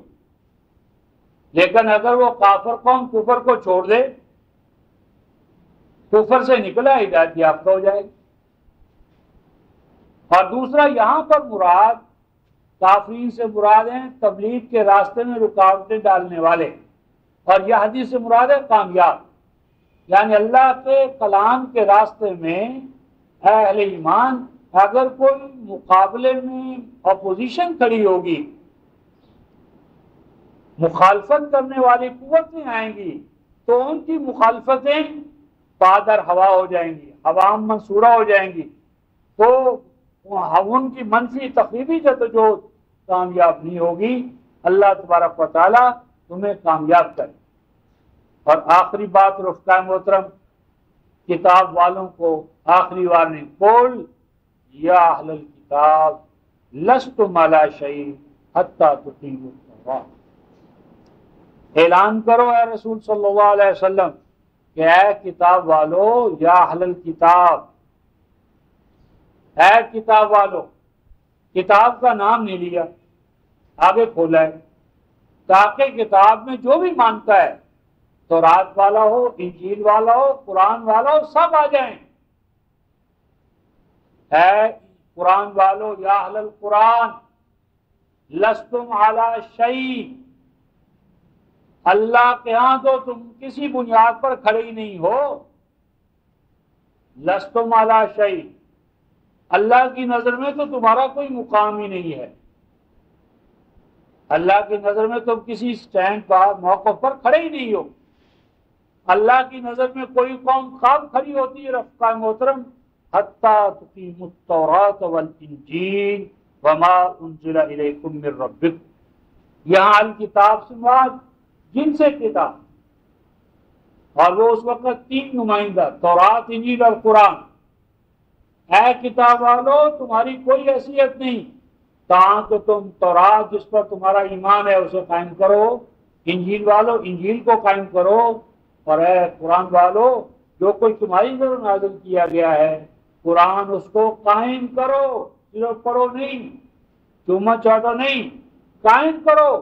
لیکن اگر وہ کافر قوم کفر کو چھوڑ دے، کفر سے نکلا، ہدایت یافتہ ہو جائے گی۔ اور دوسرا یہاں پر مراد کافرین سے مراد ہیں تبلیغ کے راستے میں رکاوٹیں ڈالنے والے، اور یہ حدیث سے مراد ہے کامیاب، یعنی اللہ کے کلام کے راستے میں اہل ایمان اگر کوئی مقابلے میں اپوزیشن کھڑی ہوگی، مخالفت کرنے والی قوتیں آئیں گی، تو ان کی مخالفتیں پادر ہوا ہو جائیں گی، عوام منصورہ ہو جائیں گی، تو ان کی منفی تخریبی جدوجہد کامیاب نہیں ہوگی۔ اللہ تبارک و تعالی تمہیں کامیاب کرے۔ اور آخری بات رفقائے محترم، کتاب والوں کو آخری وارننگ، قل یا اہل الکتاب لستم علی شیء حتی تقیموا التوراۃ، اعلان کرو اے رسول صلی اللہ علیہ وسلم کہ اے کتاب والو، یا اہل الکتاب، اے کتاب والو، کتاب کا نام نہیں لیا، آگے کھولا ہے تاکہ کتاب میں جو بھی مانتا ہے، تورات والا ہو، انجیل والا ہو، قرآن والا ہو، سب آ جائیں۔ اے قرآن والو، یا اہل القرآن لستم علی شیء، اللہ کے ہاں تو تم کسی بنیاد پر کھڑے ہی نہیں ہو، لستم علی شیء، اللہ کی نظر میں تو تمہارا کوئی مقام ہی نہیں ہے، اللہ کی نظر میں تم کسی سٹینڈ پر، موقف پر کھڑے ہی نہیں ہو۔ اللہ کی نظر میں کوئی قوم کب کھڑی ہوتی ہے رفقائے محترم؟ حتی تقیموا التوراۃ والانجیل وما انزل الیکم من ربکم، یہاں الکتاب سے مراد جن سے کتاب، اور وہ اس وقت 3 نمائندہ، تورات، انجیل اور قرآن۔ اے کتاب والو، تمہاری کوئی حیثیت نہیں تاں کہ تم تورات جس پر تمہارا ایمان ہے اسے قائم کرو، انجیل والو انجیل کو قائم کرو، اور اے قرآن والو جو کوئی تمہاری ضرور نازل کیا گیا ہے قرآن، اس کو قائم کرو، صرف پڑھو نہیں۔ چوما چاٹو نہیں، قائم کرو۔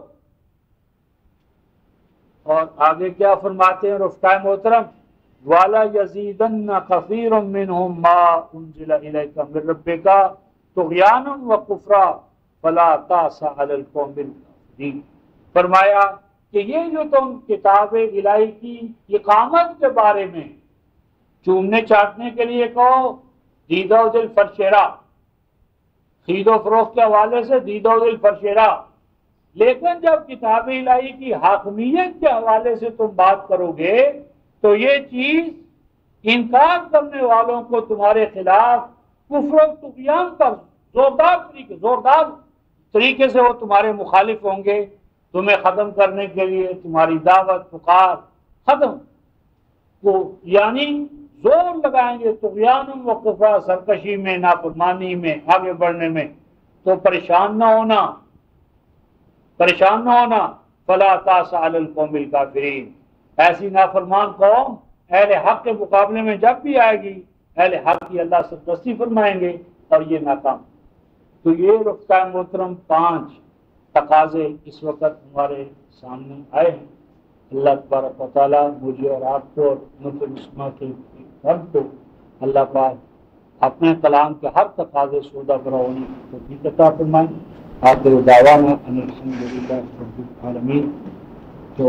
اور آگے کیا فرماتے ہیں رفقائے محترم، وَلَا يَزِيدَنَّ كَثِيرٌ مِّنْهُمْ مَا أُنزِلَ إِلَيْكَ مِن رَّبِّكَ طُغْيَانًا وَكُفْرًا فَلَا تَأْسَ عَلَى الْقَوْمِ الْكَافِرِينَ۔ فرمایا کہ یہ جو تم کتاب الہی کی اقامت کے بارے میں چومنے چاٹنے کے لیے کہو، دید و دل فرشیرا، خرید و فروخت کے حوالے سے دید و دل فرشیرا، لیکن جب کتاب الہی کی حاکمیت کے حوالے سے تم بات کرو گے تو یہ چیز انکار کرنے والوں کو تمہارے خلاف کفر و طغیان پر زوردار طریقے سے وہ تمہارے مخالف ہوں گے، تمہیں ختم کرنے کے لیے تمہاری دعوت پکار ختم کو یعنی زور لگائیں گے، طغیان و کفر، سرکشی میں، نافرمانی میں، آگے بڑھنے میں۔ تو پریشان نہ ہونا، فلا تاس علی القوم الکافرین، ایسی نافرمان قوم اہل حق کے مقابلے میں جب بھی آئے گی، اہل حق کی اللہ سرپرستی فرمائیں گے اور یہ ناکام۔ تو یہ رفقائے محترم 5 تقاضے اس وقت ہمارے سامنے آئے ہیں۔ اللہ تبارک و تعالیٰ مجھے اور آپ کو اور مسلمہ کے فرد کو اللہ پاک اپنے کلام کے ہر تقاضے سودا برا ہونے کی توفیق عطا فرمائیں۔ آخر دعوانا ان الحمد للہ رب العالمین۔ تو